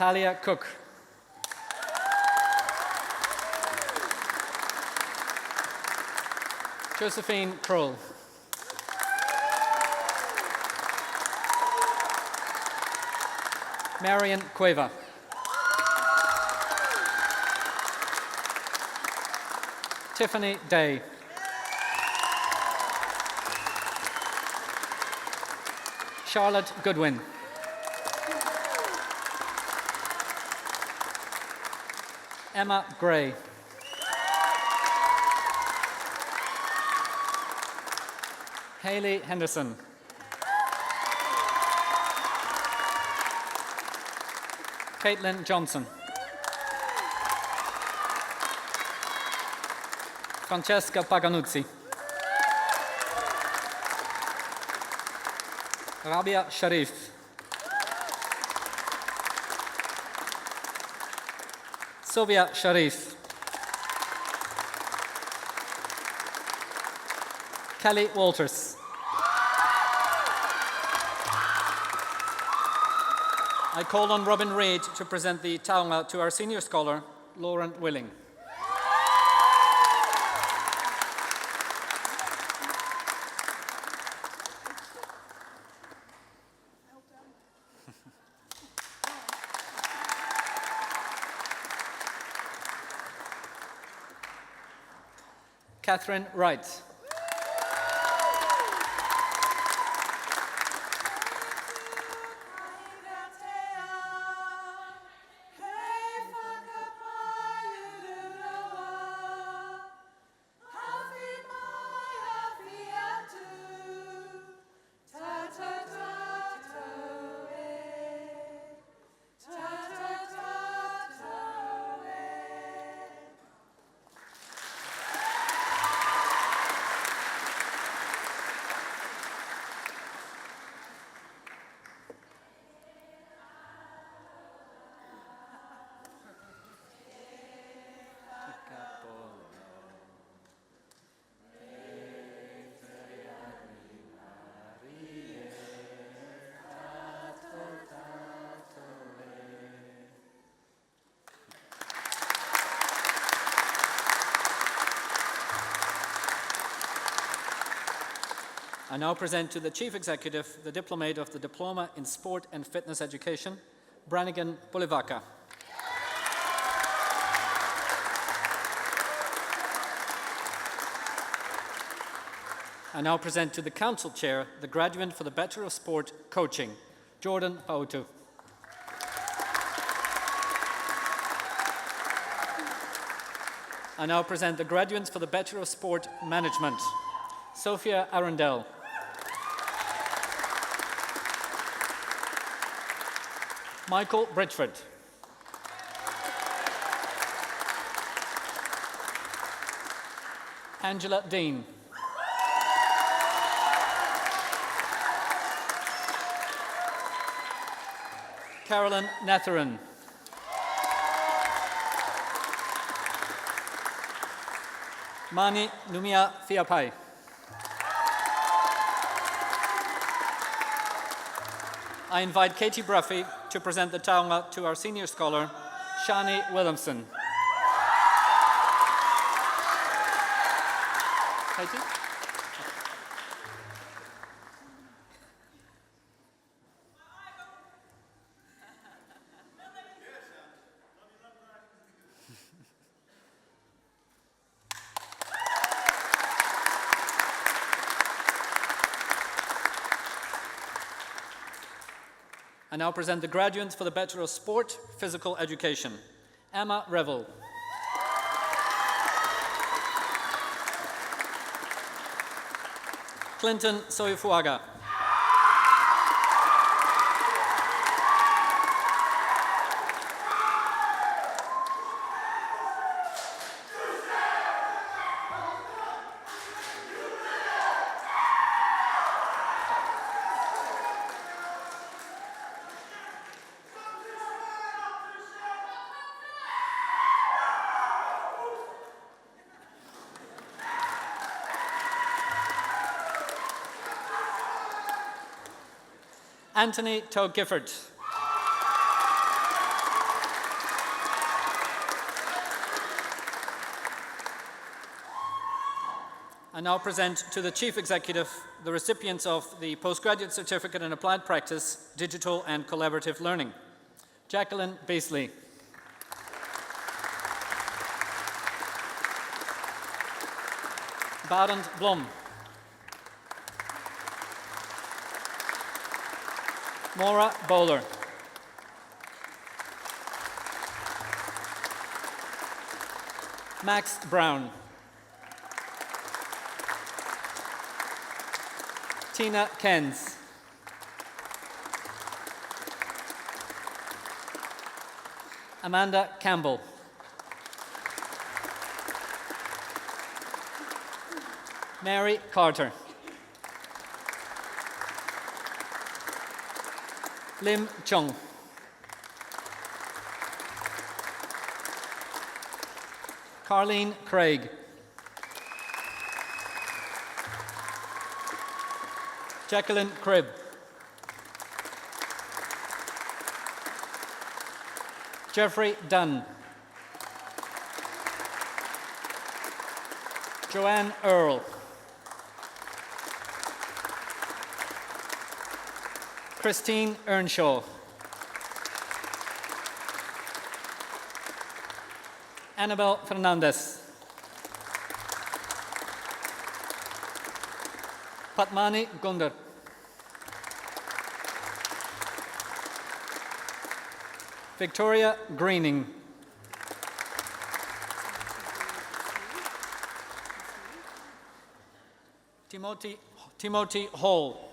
Talia Cook. Josephine Kroll. Marion Cueva. Tiffany Day. Charlotte Goodwin. Emma Gray. Haley Henderson. Caitlin Johnson. Francesca Paganuzzi. Rabia Sharif. Sylvia Sharif. Kelly Walters. I call on Robin Reid to present the taonga to our senior scholar, Lauren Willing. Catherine Wright. I now present to the Chief Executive the Diplomate of the Diploma in Sport and Fitness Education, Brannigan Bulivaka. I now present to the Council Chair the Graduate for the Bachelor of Sport Coaching, Jordan Pautu. I now present the graduates for the Bachelor of Sport Management, Sophia Arundel. Michael Bridgeford. Angela Dean. Carolyn Natharan. Mani Numia Fiapai. I invite Katie Bruffy to present the taonga to our senior scholar, Shani Williamson. Katie? I now present the graduates for the Bachelor of Sport, Physical Education. Emma Revel. Clinton Soifuaga. Anthony Toe Gifford. I now present to the Chief Executive the recipients of the Postgraduate Certificate in Applied Practice, Digital and Collaborative Learning. Jacqueline Beasley. Barend Blom. Maura Bowler. Max Brown. Tina Kens. Amanda Campbell. Mary Carter. Lim Chung. Carleen Craig. Jacqueline Cribb. Jeffrey Dunn. Joanne Earl. Christine Earnshaw. Annabel Fernandez. Padmani Gundar. Victoria Greening. Timothy Hall.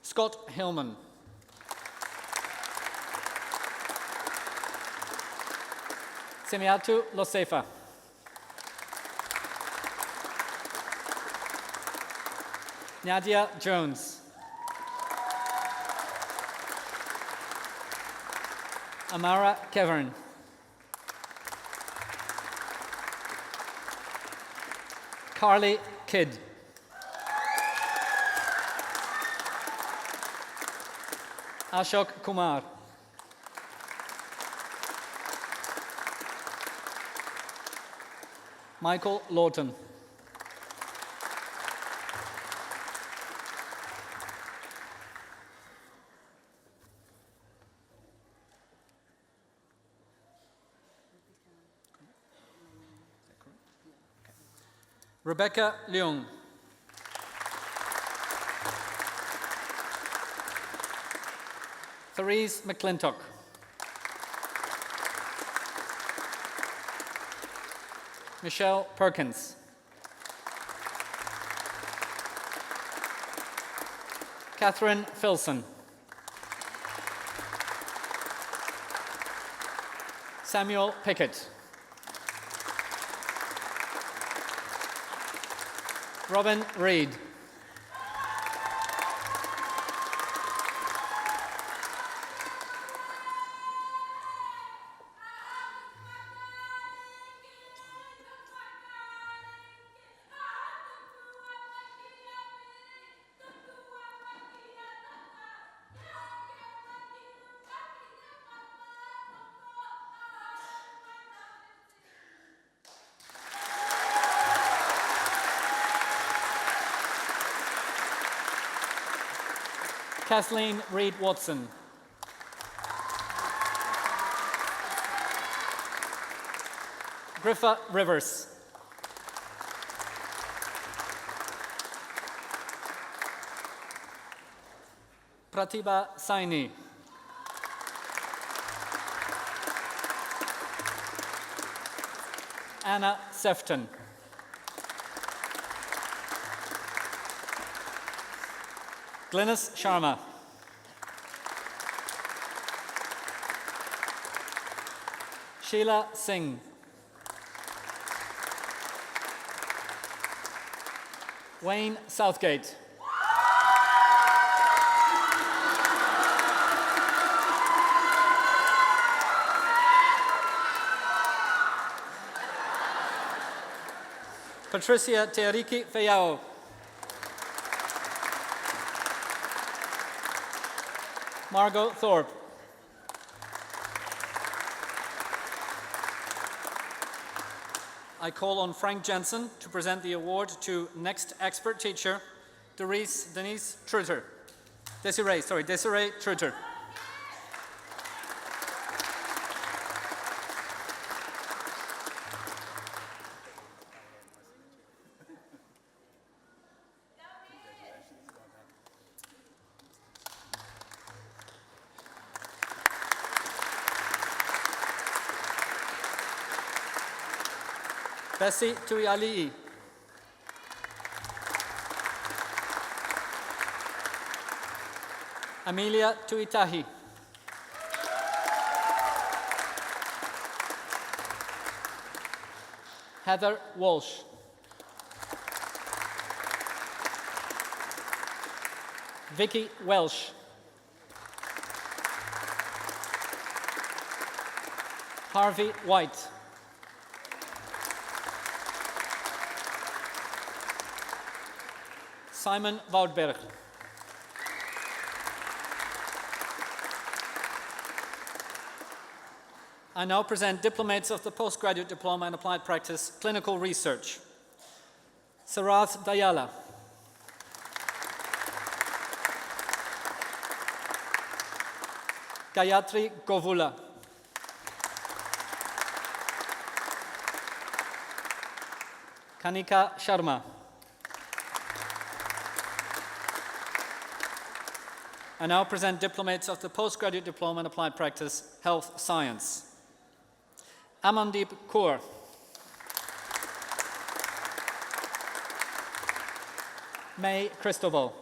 Scott Hillman. Semiatu Losefa. Nadia Jones. Amara Kevern. Carly Kidd. Ashok Kumar. Michael Lawton. Rebecca Leung. Therese McClintock. Michelle Perkins. Catherine Filson. Samuel Pickett. Robin Reed. Kathleen Reed Watson. Griffa Rivers. Pratibha Saini. Anna Sefton. Glynis Sharma. Sheila Singh. Wayne Southgate. Patricia Teariki Fayao. Margot Thorpe. I call on Frank Jensen to present the award to Next Expert Teacher, Denise Truter. Desiree Truter. Bessie Tuiali'i. Amelia Tuitahi. Heather Walsh. Vicky Welsh. Harvey White. Simon Woudberg. I now present diplomates of the Postgraduate Diploma in Applied Practice, Clinical Research. Sarath Dayala. Gayatri Govula. Kanika Sharma. I now present diplomates of the Postgraduate Diploma in Applied Practice, Health Science. Amandeep Kaur. May Cristobal.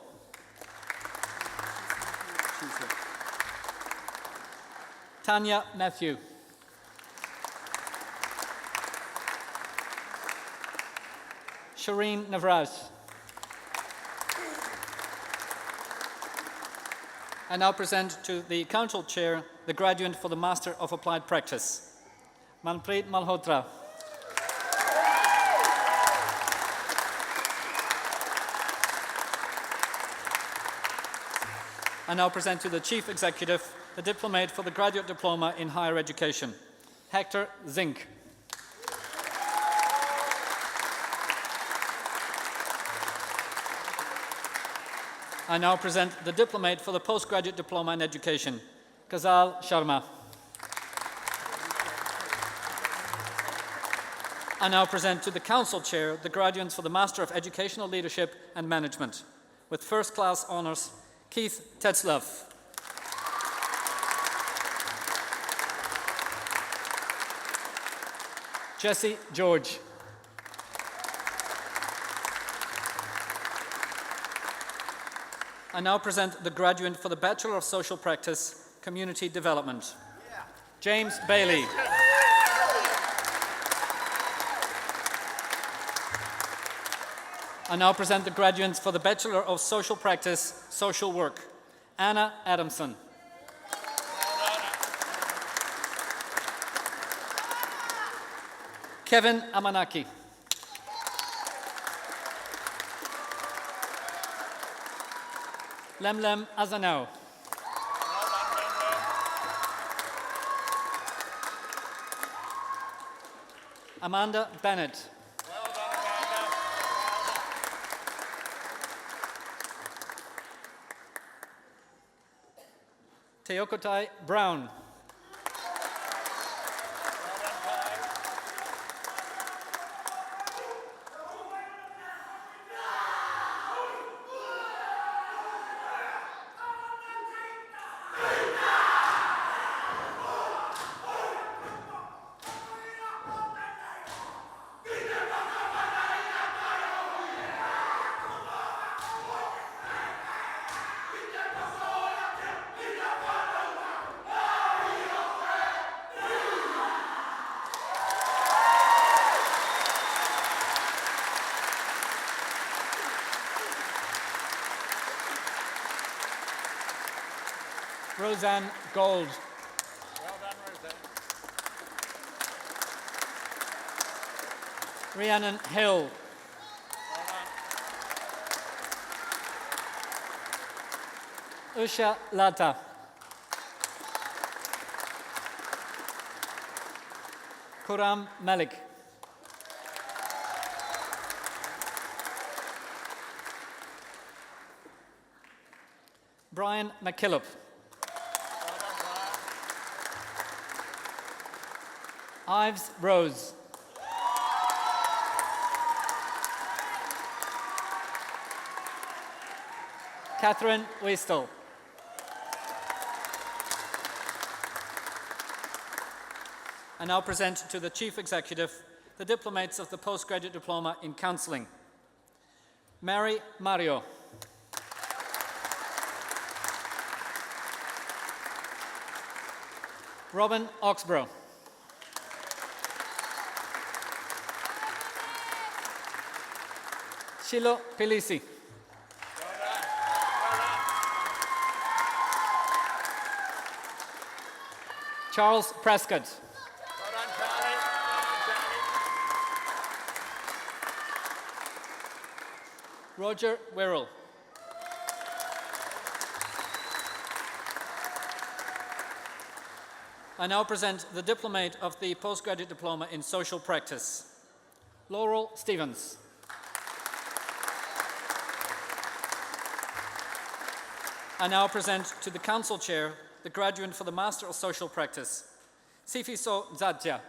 Tanya Matthew. Shireen Navraz. I now present to the Council Chair the graduate for the Master of Applied Practice, Manpreet Malhotra. I now present to the Chief Executive the diplomate for the Graduate Diploma in Higher Education, Hector Zink. I now present the diplomate for the Postgraduate Diploma in Education, Kazal Sharma. I now present to the Council Chair the graduates for the Master of Educational Leadership and Management, with first class honours, Keith Tetzlaff. Jesse George. I now present the graduate for the Bachelor of Social Practice, Community Development, James Bailey. I now present the graduates for the Bachelor of Social Practice, Social Work, Anna Adamson. Kevin Amanaki. Lemlem Azanau. Amanda Bennett. Teokotai Brown. Roseanne Gold. Well done, Roseanne. Rhiannon Hill. Usha Lata. Kuram Malik. Brian McKillop. Ives Rose. Catherine Westel. I now present to the Chief Executive the diplomates of the Postgraduate Diploma in Counselling. Mary Mario. Robin Oxborough. Shilo Pelisi. Charles Prescott. Roger Wirrell. I now present the diplomate of the Postgraduate Diploma in Social Practice, Laurel Stevens. I now present to the Council Chair the graduate for the Master of Social Practice, Sifiso Zadja.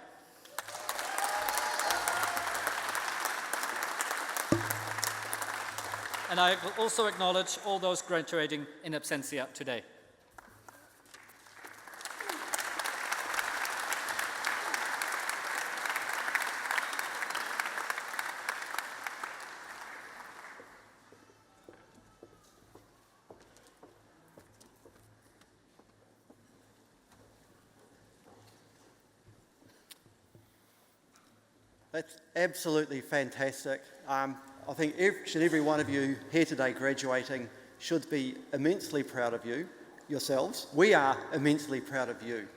And I will also acknowledge all those graduating in absentia today. That's absolutely fantastic. I think each and every one of you here today graduating should be immensely proud of you, yourselves. We are immensely proud of you.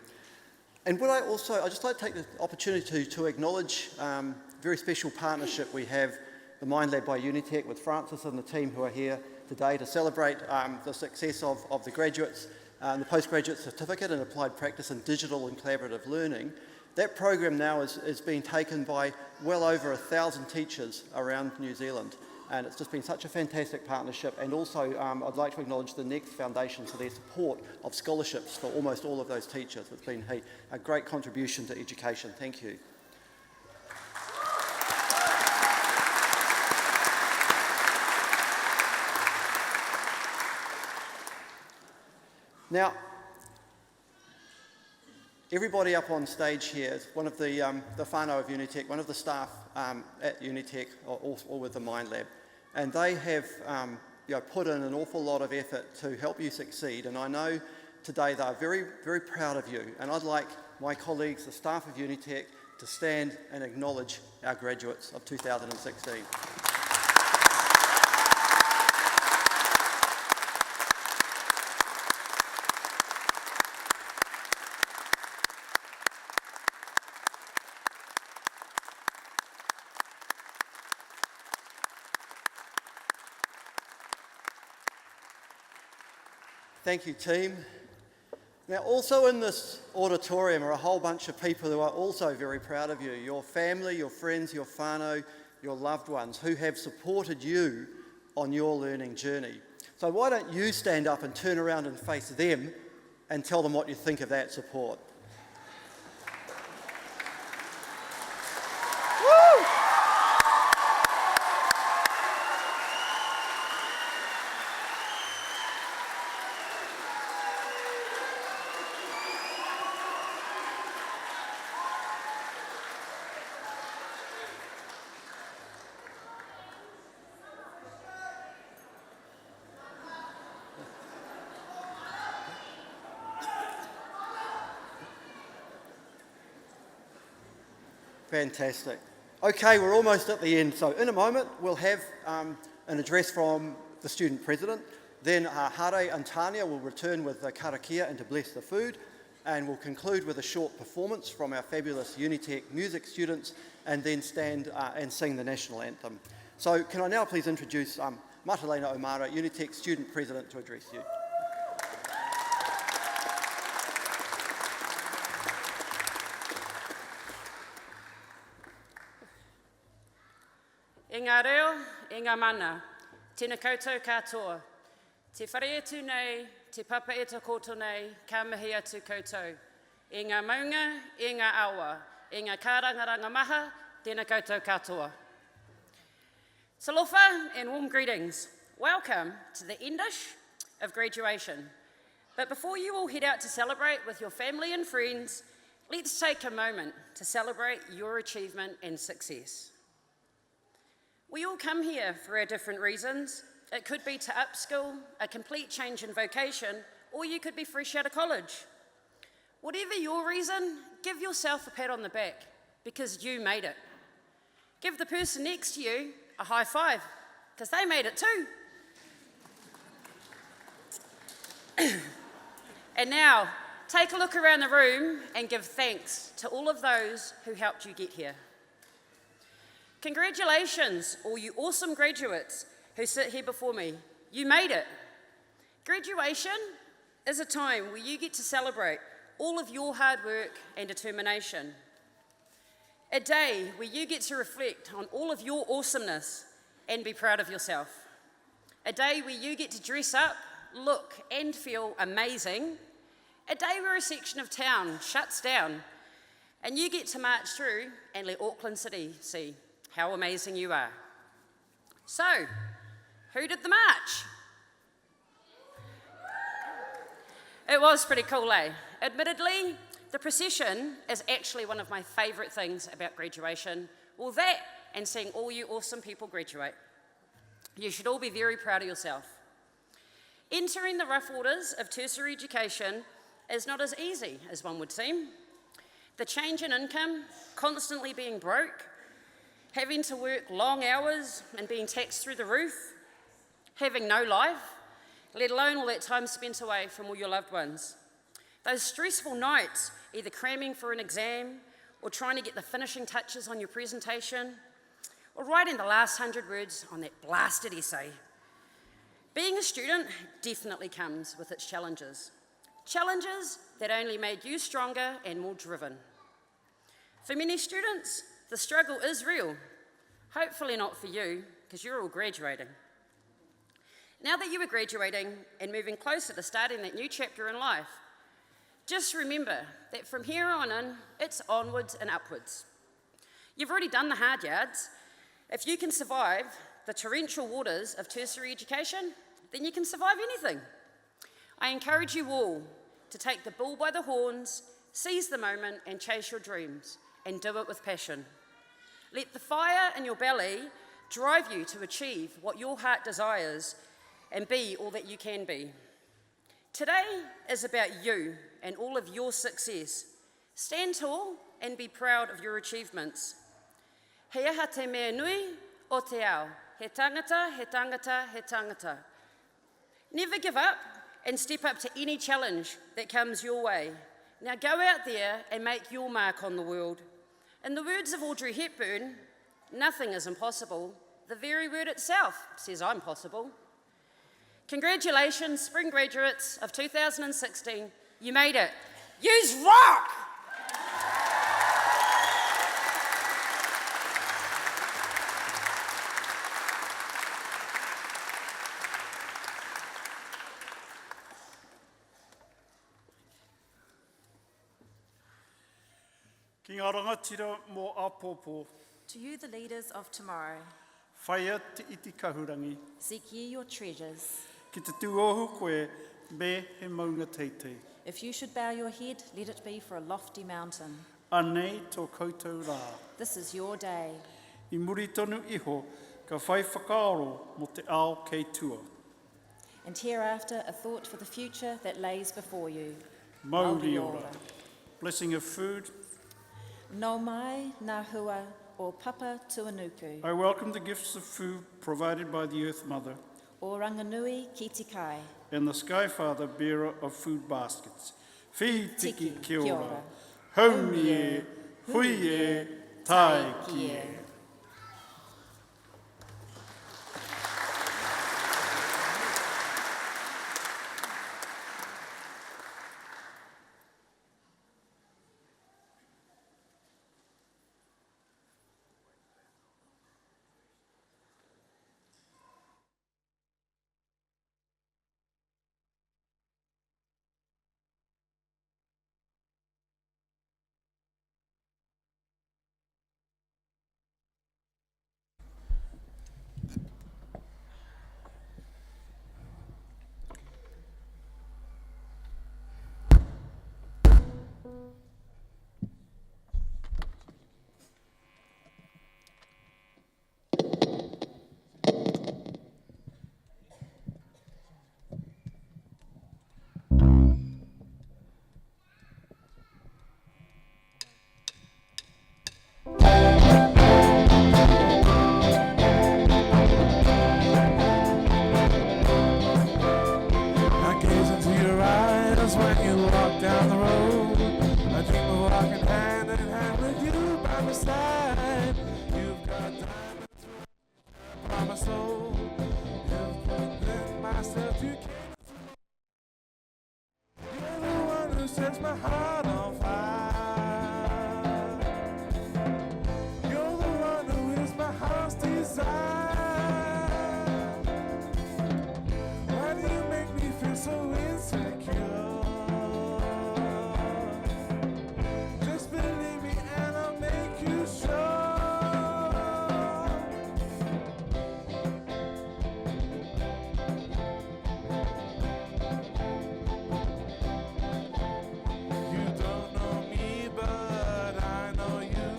And I'd just like to take the opportunity to acknowledge a very special partnership we have, the Mind Lab by Unitec, with Francis and the team who are here today to celebrate the success of the graduates, the postgraduate certificate in applied practice in digital and collaborative learning. That program now is being taken by well over 1,000 teachers around New Zealand, and it's just been such a fantastic partnership. And also I'd like to acknowledge the Next Foundation for their support of scholarships for almost all of those teachers. It's been a great contribution to education. Thank you. Now, everybody up on stage here is one of the whānau of Unitec, one of the staff at Unitec, or with the Mind Lab. And they have put in an awful lot of effort to help you succeed. And I know today they're very, very proud of you. And I'd like my colleagues, the staff of Unitec, to stand and acknowledge our graduates of 2016. Thank you, team. Now, also in this auditorium are a whole bunch of people who are also very proud of you. Your family, your friends, your whānau, your loved ones who have supported you on your learning journey. So why don't you stand up and turn around and face them and tell them what you think of that support. Fantastic. Okay, we're almost at the end. So in a moment, we'll have an address from the student president. Then Hare and Tania will return with the karakia and to bless the food. And we'll conclude with a short performance from our fabulous Unitec music students and then stand and sing the national anthem. So can I now please introduce Matalena O'Mara, Unitec student president, to address you. E ngā reo, e ngā mana, tēnā koutou katoa. Te whare atu nei, te papa e te koto nei, ka mihi atu koutou. I ngā maunga, i ngā awa, i ngā kārangaranga maha, tēnā koutou katoa. Talofa and warm greetings. Welcome to the endish of graduation. But before you all head out to celebrate with your family and friends, let's take a moment to celebrate your achievement and success. We all come here for our different reasons. It could be to upskill, a complete change in vocation, or you could be fresh out of college. Whatever your reason, give yourself a pat on the back because you made it. Give the person next to you a high five because they made it too. And now, take a look around the room and give thanks to all of those who helped you get here. Congratulations, all you awesome graduates who sit here before me. You made it. Graduation is a time where you get to celebrate all of your hard work and determination. A day where you get to reflect on all of your awesomeness and be proud of yourself. A day where you get to dress up, look and feel amazing. A day where a section of town shuts down and you get to march through and let Auckland City see how amazing you are. So, who did the march? It was pretty cool, eh? Admittedly, the procession is actually one of my favourite things about graduation. Well, that and seeing all you awesome people graduate. You should all be very proud of yourself. Entering the rough waters of tertiary education is not as easy as one would seem. The change in income, constantly being broke, having to work long hours and being taxed through the roof, having no life, let alone all that time spent away from all your loved ones. Those stressful nights, either cramming for an exam or trying to get the finishing touches on your presentation, or writing the last 100 words on that blasted essay. Being a student definitely comes with its challenges. Challenges that only made you stronger and more driven. For many students, the struggle is real. Hopefully not for you, because you're all graduating. Now that you are graduating and moving closer to starting that new chapter in life, just remember that from here on in, it's onwards and upwards. You've already done the hard yards. If you can survive the torrential waters of tertiary education, then you can survive anything. I encourage you all to take the bull by the horns, seize the moment and chase your dreams, and do it with passion. Let the fire in your belly drive you to achieve what your heart desires and be all that you can be. Today is about you and all of your success. Stand tall and be proud of your achievements. He aha te mea nui o te ao. He tangata, he tangata, he tangata. Never give up and step up to any challenge that comes your way. Now go out there and make your mark on the world. In the words of Audrey Hepburn, nothing is impossible. The very word itself says I'm possible. Congratulations, spring graduates of 2016. You made it. Yous rock! Ki ngā rangatira mō Apopo, To you, the leaders of tomorrow, whaia te iti kahurangi, seek ye your treasures. ki te tūohu koe me he maunga teitei. If you should bow your head, let it be for a lofty mountain. Anei tō koutou rā. This is your day. I muri tonu iho, ka whai whakaaro mo te ao kei tua. And hereafter, a thought for the future that lays before you. Mauri ora. Blessing of food. No mai, nā hua, o papa tuanuku. I welcome the gifts of food provided by the Earth Mother O ranganui ki te kai. and the Sky Father, bearer of food baskets. Whihi tiki kia ora. Hau Haumi e, hui e, tai ki e. inside. You've got diamonds from my soul. You've given myself to can't. You're the one who sets my heart on fire. You're the one who is my heart's desire. Why do you make me feel so insecure? Just believe me and I'll make you sure. You don't know me, but I know you.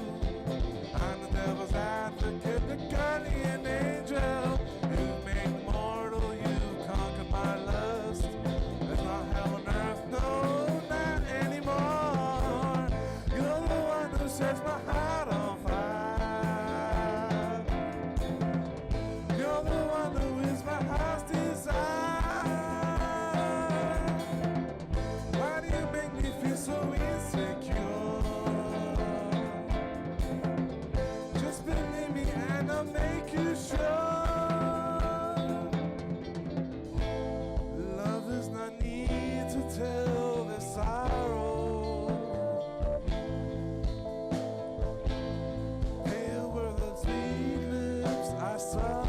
I'm the devil's advocate, the guardian angel. You've made me mortal, you've conquered my lust. There's no hell on earth, no, not anymore. You're the one who sets my heart on fire. You're the one who is my heart's desire. Why do you make me feel so insecure? Just believe me and I'll make you sure. Love does not need to tell their sorrow. Pale were the sweet lips I saw.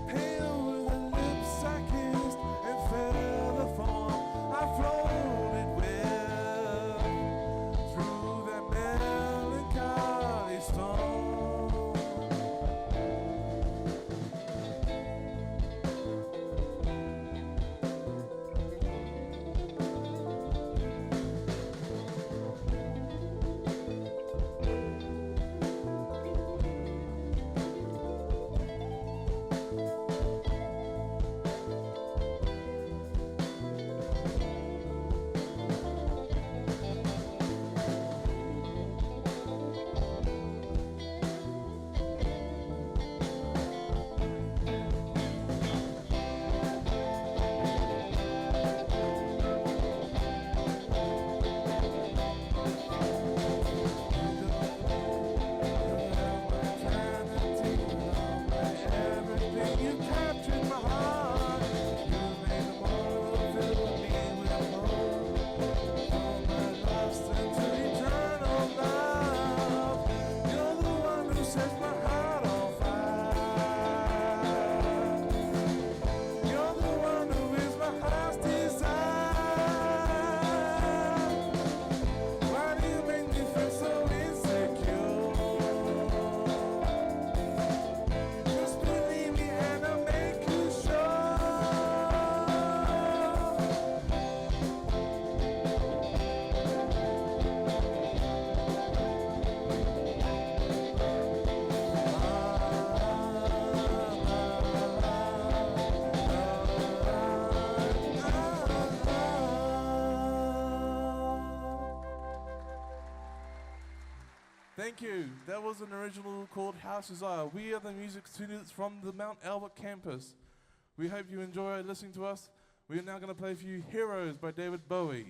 Pale were the lips I kissed and felt the form I floated with through that melancholy storm. Everything you captured my heart. You made the world fill me with hope. All my lost into eternal love. You're the one who sets my heart on fire. You're the one who is my heart's desire. Why do you make me feel so insecure? Just believe me and I'll make you sure. Thank you. That was an original called House Desire. We are the music students from the Mount Albert campus. We hope you enjoy listening to us. We are now going to play for you Heroes by David Bowie.